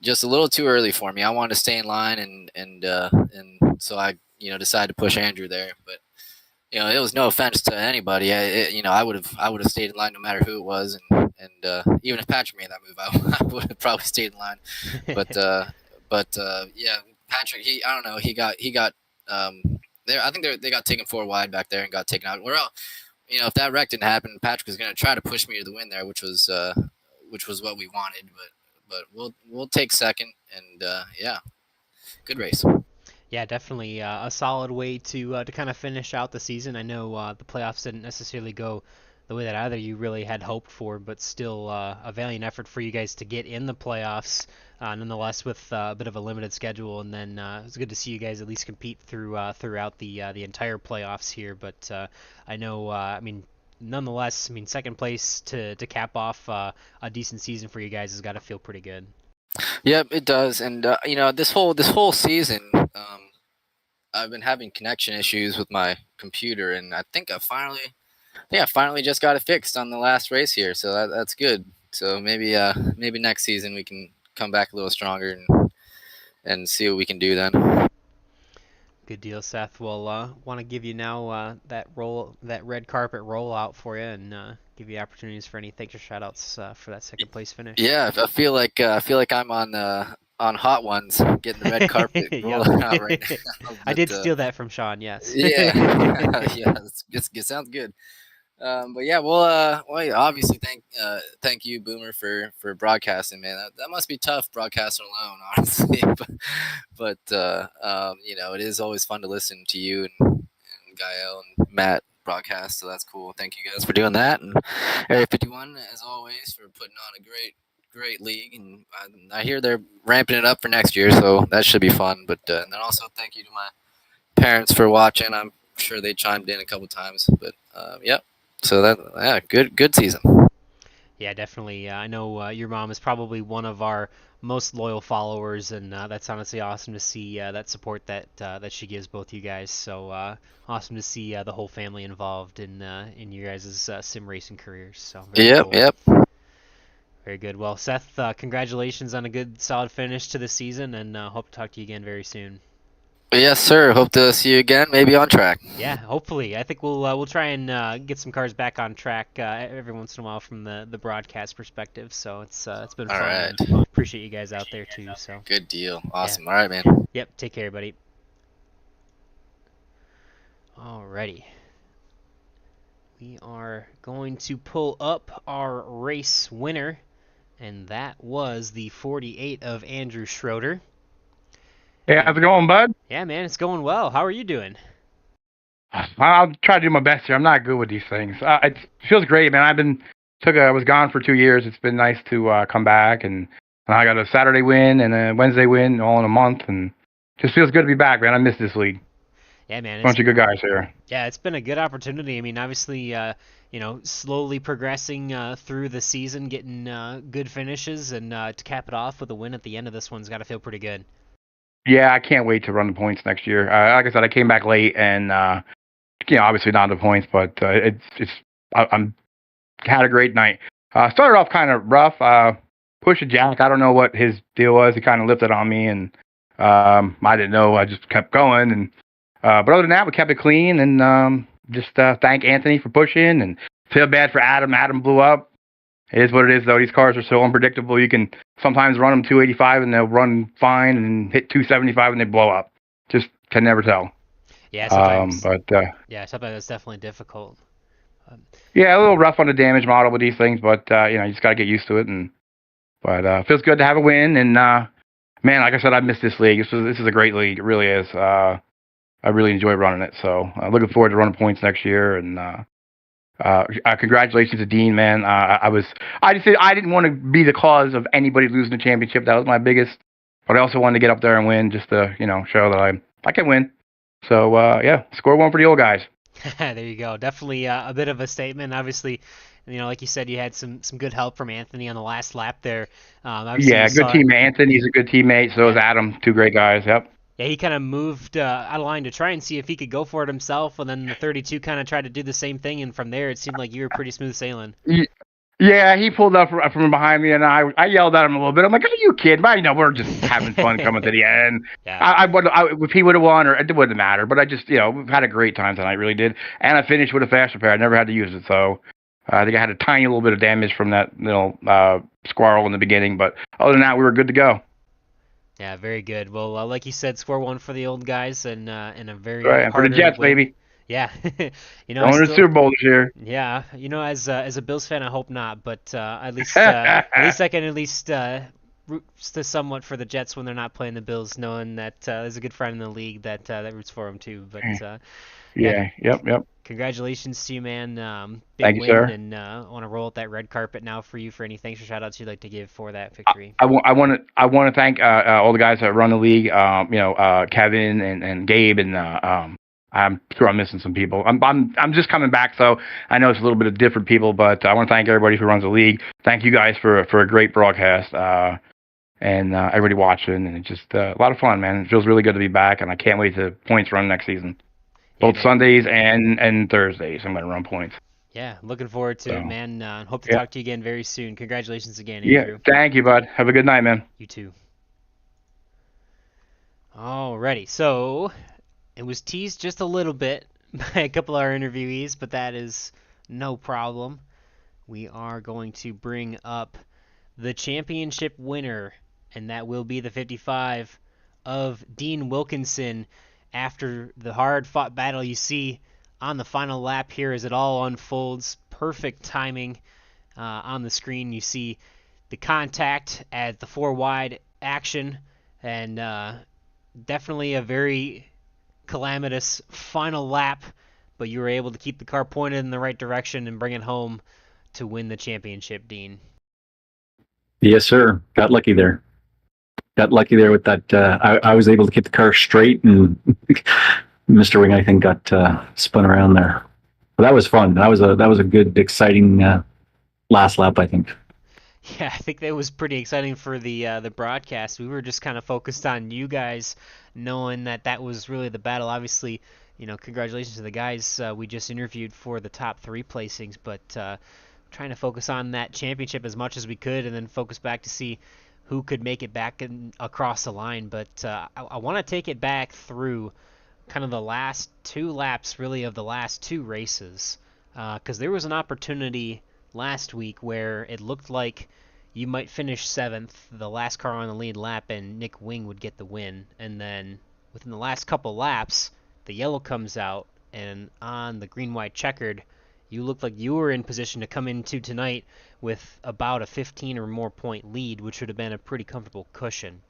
just a little too early for me. I wanted to stay in line, and so I decided to push Andrew there, but. It was no offense to anybody. I would have stayed in line no matter who it was, and even if Patrick made that move, I would have probably stayed in line. But yeah, Patrick, I don't know, he got there. I think they got taken 4 wide back there and got taken out. If that wreck didn't happen, Patrick was going to try to push me to the win there, which was what we wanted. But we'll take second, and yeah, good race. Yeah, definitely a solid way to kind of finish out the season. I know the playoffs didn't necessarily go the way that either you really had hoped for, but still a valiant effort for you guys to get in the playoffs, nonetheless, with a bit of a limited schedule. And then it's good to see you guys at least compete throughout the entire playoffs here. But I know, nonetheless, second place to cap off a decent season for you guys has got to feel pretty good. Yep, it does. And this whole season, I've been having connection issues with my computer, and I think I finally just got it fixed on the last race here. So that's good. So maybe next season we can come back a little stronger and see what we can do then. Good deal, Seth. Well, want to give you now that red carpet rollout for you, and give you opportunities for any thanks or shout outs for that second place finish. Yeah, I feel like I'm on Hot Ones, getting the red carpet rolling out right now. But, I did steal that from Sean. Yes. Yeah, yeah, it sounds good. But yeah, well, obviously thank you, Boomer, for broadcasting, man. That must be tough broadcasting alone, honestly. but it is always fun to listen to you and Gael and Matt broadcast, so that's cool. Thank you guys for doing that, and Area 51, as always, for putting on a great league, and I hear they're ramping it up for next year, so that should be fun. But and then also thank you to my parents for watching. I'm sure they chimed in a couple times, but yep. So good season. Yeah, definitely. I know your mom is probably one of our most loyal followers, and that's honestly awesome to see that support that she gives both you guys. So awesome to see the whole family involved in your guys' sim racing careers. So very Yep, cool. yep. Very good. Well, Seth, congratulations on a good, solid finish to the season, and hope to talk to you again very soon. Yes, sir. Hope to see you again, maybe on track. Yeah, hopefully. I think we'll try and get some cars back on track every once in a while from the broadcast perspective. So it's been All fun, right. and appreciate you guys out there too. So Good deal. yeah. Awesome. All right, man. Yep. Take care, buddy. Alrighty. We are going to pull up our race winner, and that was the 48 of Andrew Schroeder. Hey, how's it going, bud? Yeah, man, it's going well. How are you doing? I'll try to do my best here. I'm not good with these things. It feels great, man. I was gone for 2 years. It's been nice to come back, and I got a Saturday win and a Wednesday win all in a month, and just feels good to be back, man. I miss this league. Yeah, man. Bunch of good guys here. Yeah, it's been a good opportunity. I mean, obviously, slowly progressing through the season, getting good finishes, and to cap it off with a win at the end of this one's got to feel pretty good. Yeah, I can't wait to run the points next year. Like I said, I came back late, and obviously not the points, but I'm had a great night. Started off kind of rough. Pushed a Jack. I don't know what his deal was. He kind of lifted on me, and I didn't know. I just kept going, and but other than that, we kept it clean, and just thank Anthony for pushing, and feel bad for Adam. Adam blew up. It is what it is, though. These cars are so unpredictable. You can sometimes run them 285 and they'll run fine, and hit 275 and they blow up. Just can never tell. Yeah, sometimes. Yeah, sometimes it's definitely difficult. Yeah, a little rough on the damage model with these things, but you just gotta get used to it. But feels good to have a win, and man, like I said, I missed this league. This is a great league. It really is. I really enjoy running it. So looking forward to running points next year. And congratulations to Dean, man. I didn't want to be the cause of anybody losing the championship. That was my biggest. But I also wanted to get up there and win, just to show that I can win. So yeah, score one for the old guys. There you go. Definitely a bit of a statement. Obviously, like you said, you had some good help from Anthony on the last lap there. Yeah, good teammate. Anthony's a good teammate. So is Adam. Two great guys. Yep. Yeah, he kind of moved out of line to try and see if he could go for it himself, and then the 32 kind of tried to do the same thing, and from there it seemed like you were pretty smooth sailing. Yeah, he pulled up from behind me, and I yelled at him a little bit. I'm like, "Are you kidding?" But we're just having fun coming to the end. Yeah. If he would have won, or it wouldn't matter. But I just, we've had a great time tonight, really did. And I finished with a fast repair. I never had to use it, so I think I had a tiny little bit of damage from that squirrel in the beginning. But other than that, we were good to go. Yeah, very good. Well, like you said, score one for the old guys, and a very right, and for the Jets, win. baby. Yeah, going to the Super Bowl this year. Yeah, as a Bills fan, I hope not, but at least I can root somewhat for the Jets when they're not playing the Bills, knowing that there's a good friend in the league that roots for them too. But Yep. Congratulations to you, man. Big Thank you, win, sir. And I want to roll out that red carpet now for you for any thanks or shout outs you'd like to give for that victory. I want to thank all the guys that run the league. Kevin and Gabe, and I'm sure I'm missing some people. I'm just coming back, so I know it's a little bit of different people, but I want to thank everybody who runs the league. Thank you guys for a great broadcast, and everybody watching, and it's just a lot of fun, man. It feels really good to be back, and I can't wait to points run next season. Both Sundays and Thursdays, I'm going to run points. Yeah, looking forward to it, man. Hope to talk to you again very soon. Congratulations again, Andrew. Yeah, thank you, bud. Have a good night, man. You too. Alrighty, so it was teased just a little bit by a couple of our interviewees, but that is no problem. We are going to bring up the championship winner, and that will be the 55 of Dean Wilkinson. After the hard-fought battle you see on the final lap here as it all unfolds, perfect timing on the screen. You see the contact at the 4-wide action, and definitely a very calamitous final lap, but you were able to keep the car pointed in the right direction and bring it home to win the championship, Dean. Yes, sir. Got lucky there. With that. I was able to keep the car straight, and Mr. Wing, I think, got spun around there. But that was fun. That was a good, exciting last lap, I think. Yeah, I think that was pretty exciting for the broadcast. We were just kind of focused on you guys, knowing that that was really the battle. Obviously, congratulations to the guys we just interviewed for the top three placings, but trying to focus on that championship as much as we could, and then focus back to see who could make it back across the line. But I want to take it back through kind of the last two laps, really, of the last two races, because there was an opportunity last week where it looked like you might finish seventh, the last car on the lead lap, and Nick Wing would get the win. And then within the last couple laps, the yellow comes out, and on the green-white checkered, you looked like you were in position to come into tonight with about a 15 or more point lead, which would have been a pretty comfortable cushion.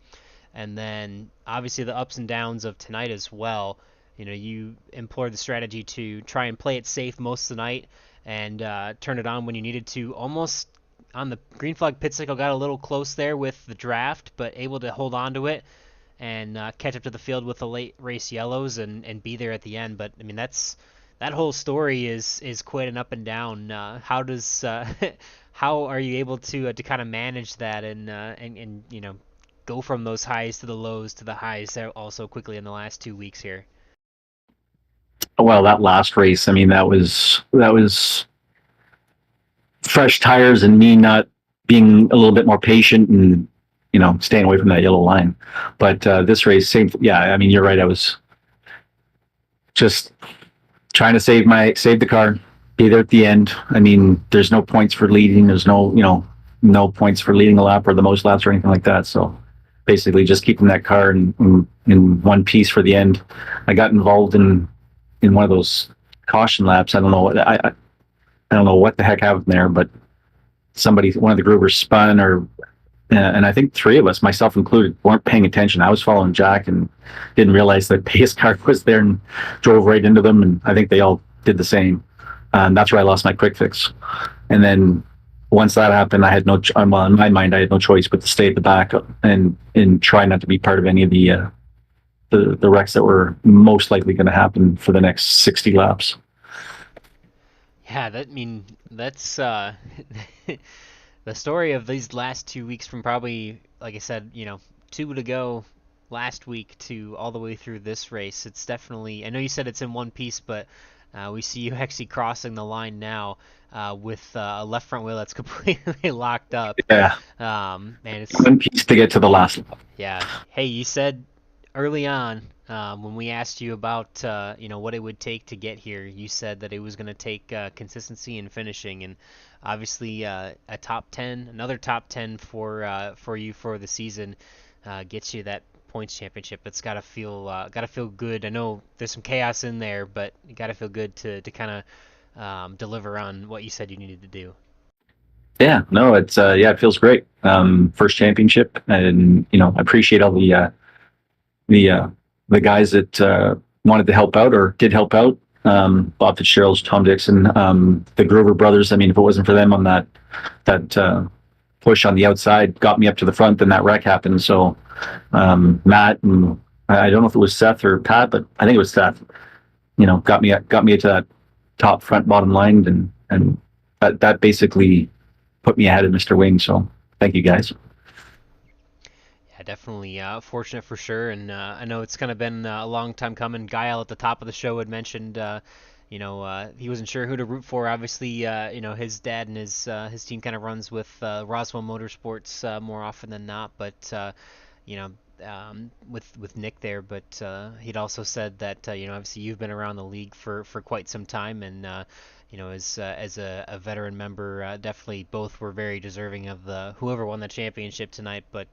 And then obviously the ups and downs of tonight as well. You employed the strategy to try and play it safe most of the night and turn it on when you needed to. Almost on the green flag pit cycle, got a little close there with the draft, but able to hold on to it and catch up to the field with the late race yellows and be there at the end. But I mean, that whole story is quite an up and down. How does how are you able to kind of manage that and go from those highs to the lows to the highs also quickly in the last 2 weeks here? Well, that last race, I mean, that was fresh tires and me not being a little bit more patient and staying away from that yellow line. But this race, same. Yeah, I mean, you're right. I was just trying to save the car, be there at the end. I mean, there's no points for leading. There's no points for leading a lap or the most laps or anything like that. So basically, just keeping that car in one piece for the end. I got involved in one of those caution laps. I don't know. I don't know what the heck happened there, but one of the groovers spun, and I think three of us, myself included, weren't paying attention. I was following Jack and didn't realize that pace car was there and drove right into them, and I think they all did the same. And that's where I lost my quick fix. And then once that happened, I had in my mind, I had no choice but to stay at the back and try not to be part of any of the wrecks that were most likely going to happen for the next 60 laps. Yeah, that's the story of these last 2 weeks from probably, like I said, two to go last week to all the way through this race. It's definitely, I know you said it's in one piece, but we see you actually crossing the line now with a left front wheel that's completely locked up. Yeah. And it's one piece to get to the last lap. Yeah. Hey, you said early on when we asked you about what it would take to get here, you said that it was going to take consistency in finishing, and obviously a top 10, another top 10 for you for the season gets you that points championship. It's got to feel good. I know there's some chaos in there, but you got to feel good to kind of deliver on what you said you needed to do. Yeah, no, it feels great. First championship, and I appreciate all the guys that wanted to help out or did help out. Bob Fitzgerald, Tom Dixon, the Grover brothers. I mean, if it wasn't for them on that push on the outside, got me up to the front, then that wreck happened. So Matt and I don't know if it was Seth or Pat, but I think it was Seth. Got me to that top front bottom line, and that basically put me ahead of Mr. Wing. So thank you guys. Definitely fortunate for sure, and I know it's kind of been a long time coming. Guile at the top of the show had mentioned, he wasn't sure who to root for. Obviously, his dad and his team kind of runs with Roswell Motorsports more often than not, but with Nick there. But he'd also said that obviously you've been around the league for quite some time, and as a veteran member, definitely both were very deserving of the whoever won the championship tonight. But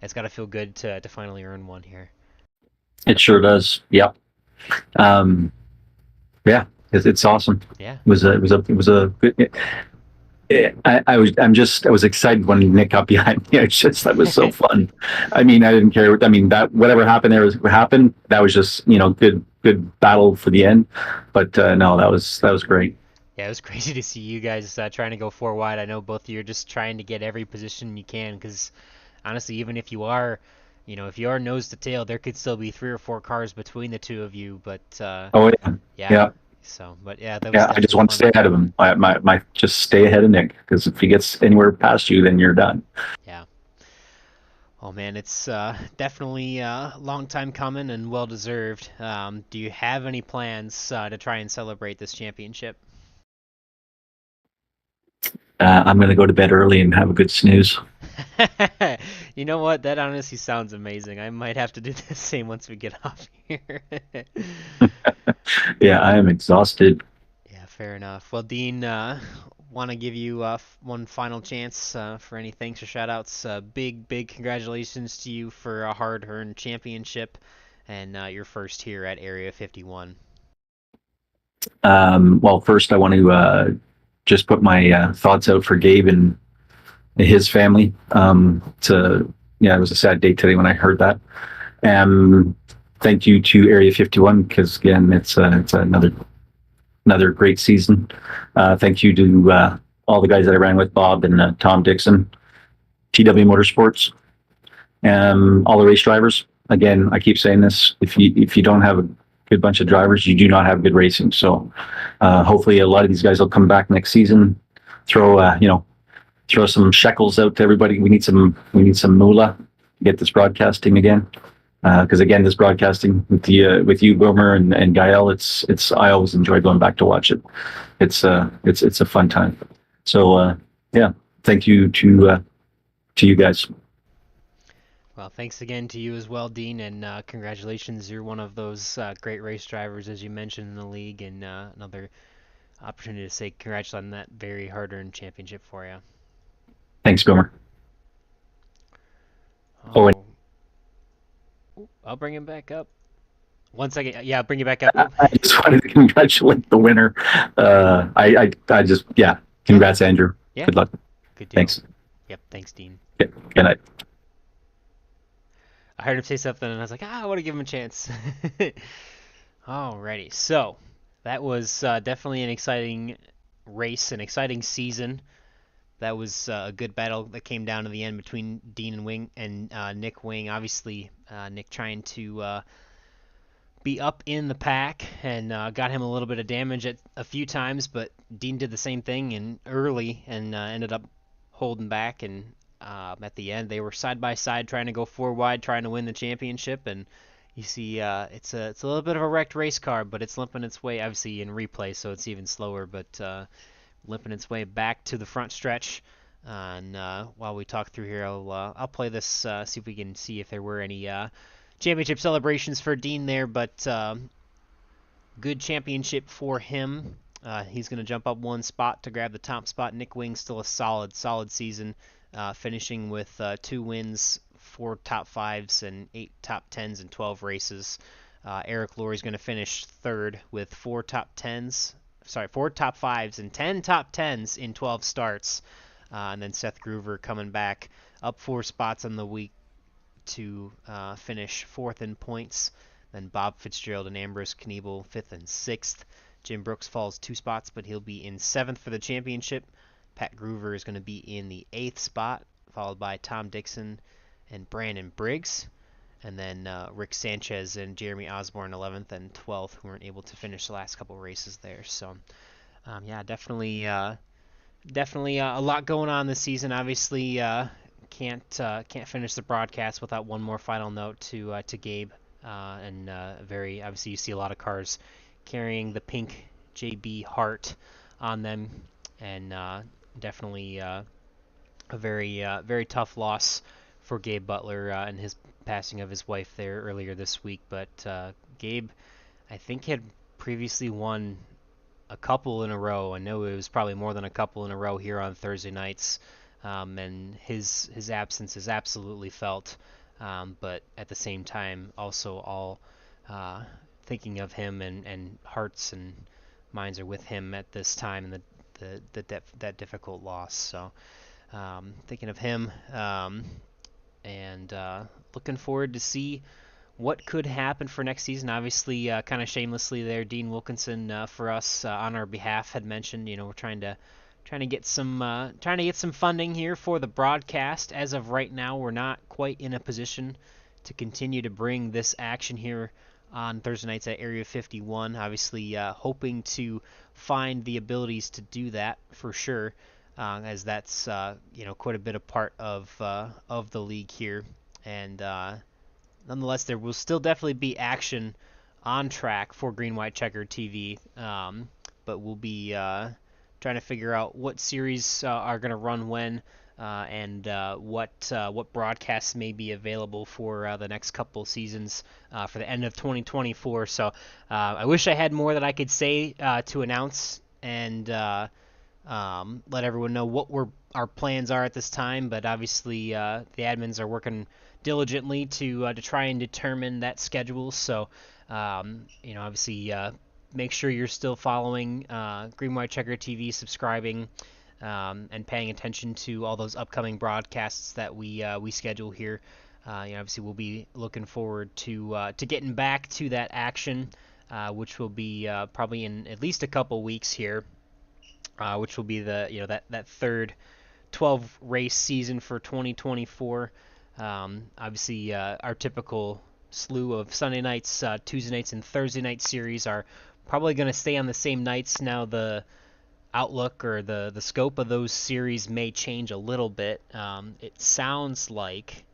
it's got to feel good to finally earn one here. It sure does. Yep. Yeah, it's awesome. Yeah. It was a good. I was excited when Nick got behind me. That was so fun. I mean, I didn't care. I mean, that whatever happened there happened. That was just good battle for the end. But no, that was great. Yeah, it was crazy to see you guys trying to go four wide. I know both of you are just trying to get every position you can, because honestly, even if you are nose to tail, there could still be 3 or 4 cars between the two of you. But oh yeah. Yeah. So, but yeah, that was Yeah, I just definitely want to fun. stay ahead of him. My just stay ahead of Nick, because if he gets anywhere past you, then you're done. Yeah. Oh man, it's definitely a long time coming and well deserved. Do you have any plans to try and celebrate this championship? I'm going to go to bed early and have a good snooze. You know what? That honestly sounds amazing. I might have to do the same once we get off here. Yeah, I am exhausted. Yeah, fair enough. Well, Dean, want to give you one final chance for any thanks or shout-outs. Big congratulations to you for a hard-earned championship and your first here at Area 51. Well, first I want to just put my thoughts out for Gabe and his family. Yeah, it was a sad day today when I heard that. Thank you to Area 51, because again, it's another great season. Thank you to all the guys that I ran with, Bob and Tom Dixon, TW Motorsports, all the race drivers. Again, I keep saying this: if you don't have a good bunch of drivers, you do not have good racing. So hopefully, a lot of these guys will come back next season. Throw some shekels out to everybody. We need some moolah to get this broadcasting again. Because again, this broadcasting with you, Boomer and Gael, it's I always enjoy going back to watch it. It's a fun time. So yeah, thank you to you guys. Well, thanks again to you as well, Dean, and congratulations. You're one of those great race drivers, as you mentioned, in the league, and another opportunity to say congrats on that very hard-earned championship for you. Thanks, Boomer. Oh, I'll bring him back up. 1 second. Yeah, I'll bring you back up. I just wanted to congratulate the winner. I just, yeah, congrats, Andrew. Yeah. Good luck. Good deal. Thanks. Yep, thanks, Dean. Yeah, good night. I heard him say something, and I was like, I want to give him a chance. Alrighty, so that was definitely an exciting race, an exciting season. That was a good battle that came down to the end between Dean and Wing and Nick Wing. Obviously, Nick trying to be up in the pack and got him a little bit of damage at a few times, but Dean did the same thing and early and ended up holding back. And at the end, they were side by side trying to go four wide, trying to win the championship. And you see, it's a little bit of a wrecked race car, but it's limping its way, obviously in replay, so it's even slower, but limping its way back to the front stretch. And while we talk through here, I'll play this, see if we can see if there were any championship celebrations for Dean there, but good championship for him. He's going to jump up one spot to grab the top spot. Nick Wing still a solid season, finishing with 2 wins, 4 top 5s, and 8 top 10s in 12 races. Eric Lorry's going to finish third with 4 top 5s and 10 top 10s in 12 starts. And then Seth Groover coming back up 4 spots on the week to finish 4th in points. Then Bob Fitzgerald and Ambrose Kniebel 5th and 6th. Jim Brooks falls 2 spots, but he'll be in 7th for the championship. Pat Groover is going to be in the 8th spot, followed by Tom Dixon and Brandon Briggs. And then Rick Sanchez and Jeremy Osborne 11th and 12th, who weren't able to finish the last couple races there. So, yeah, definitely a lot going on this season. Obviously, can't finish the broadcast without one more final note to Gabe. And very obviously, you see a lot of cars carrying the pink JB heart on them, and definitely a very tough loss for Gabe Butler and his passing of his wife there earlier this week. But Gabe, I think, had previously won a couple in a row. I know it was probably more than a couple in a row here on Thursday nights, and his absence is absolutely felt. But at the same time, also all thinking of him, and hearts and minds are with him at this time, and that difficult loss. So thinking of him, and looking forward to see what could happen for next season. Obviously, kind of shamelessly there, Dean Wilkinson for us on our behalf had mentioned, we're trying to get some funding here for the broadcast. As of right now, we're not quite in a position to continue to bring this action here on Thursday nights at Area 51. Obviously, hoping to find the abilities to do that for sure, as that's quite a bit of part of the league here. And nonetheless, there will still definitely be action on track for Green White Checker TV, but we'll be trying to figure out what series are going to run when, and what broadcasts may be available for the next couple seasons for the end of 2024. So I wish I had more that I could say to announce and let everyone know what our plans are at this time, but obviously the admins are working diligently to try and determine that schedule. So obviously make sure you're still following Green White Checker TV, subscribing, and paying attention to all those upcoming broadcasts that we schedule here. Obviously we'll be looking forward to getting back to that action, which will be probably in at least a couple weeks here, which will be that third 12 race season for 2024. Obviously, our typical slew of Sunday nights, Tuesday nights, and Thursday night series are probably going to stay on the same nights. Now the outlook or the scope of those series may change a little bit. It sounds like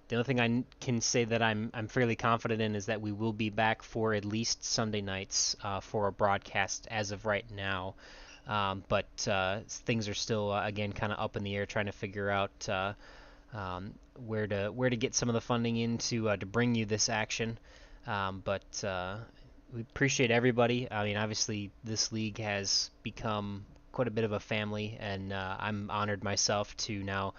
the only thing I can say that I'm fairly confident in is that we will be back for at least Sunday nights for a broadcast as of right now. But things are still again kind of up in the air, trying to figure out where to get some of the funding in to bring you this action. But we appreciate everybody. I mean, obviously this league has become quite a bit of a family, and I'm honored myself to now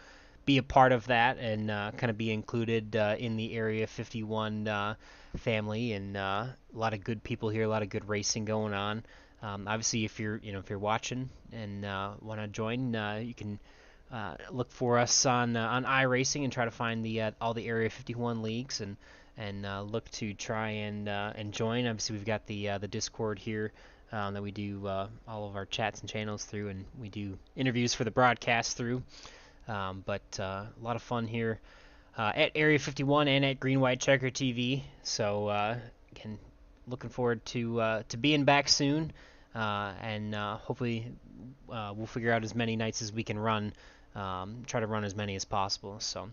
be a part of that and kind of be included in the Area 51 family, and a lot of good people here, a lot of good racing going on. Obviously, if you're watching and want to join, you can look for us on iRacing and try to find all the Area 51 leagues and look to try and join. Obviously, we've got the Discord here that we do all of our chats and channels through, and we do interviews for the broadcast through. But a lot of fun here at Area 51 and at Green White Checker TV. So again, looking forward to being back soon, and hopefully we'll figure out as many nights as we can run. Try to run as many as possible. So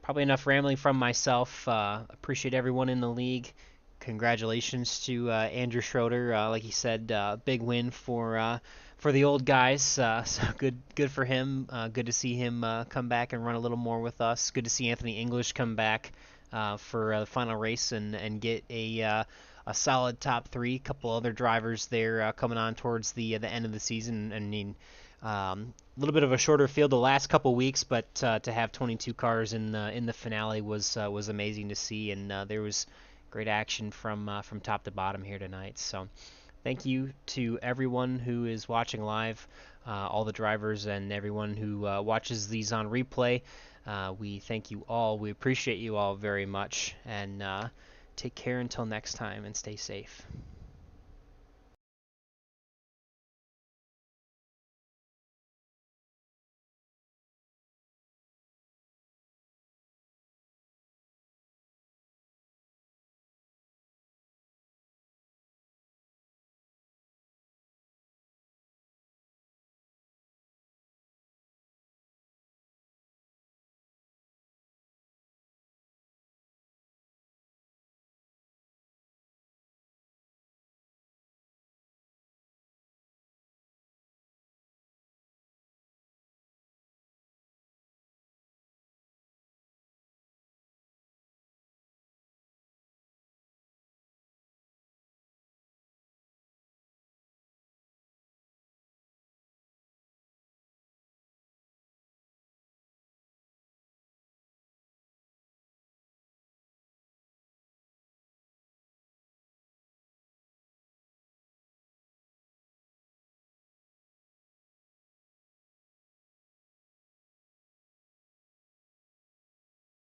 probably enough rambling from myself. Appreciate everyone in the league. Congratulations to Andrew Schroeder. Like he said, big win for the old guys. So good for him. Good to see him come back and run a little more with us. Good to see Anthony English come back for the final race and get a solid top three. A couple other drivers there coming on towards the end of the season. I mean, a little bit of a shorter field the last couple weeks, but to have 22 cars in the finale was amazing to see, and there was great action from top to bottom here tonight. So thank you to everyone who is watching live, all the drivers and everyone who watches these on replay. We thank you all. We appreciate you all very much, and take care until next time, and stay safe.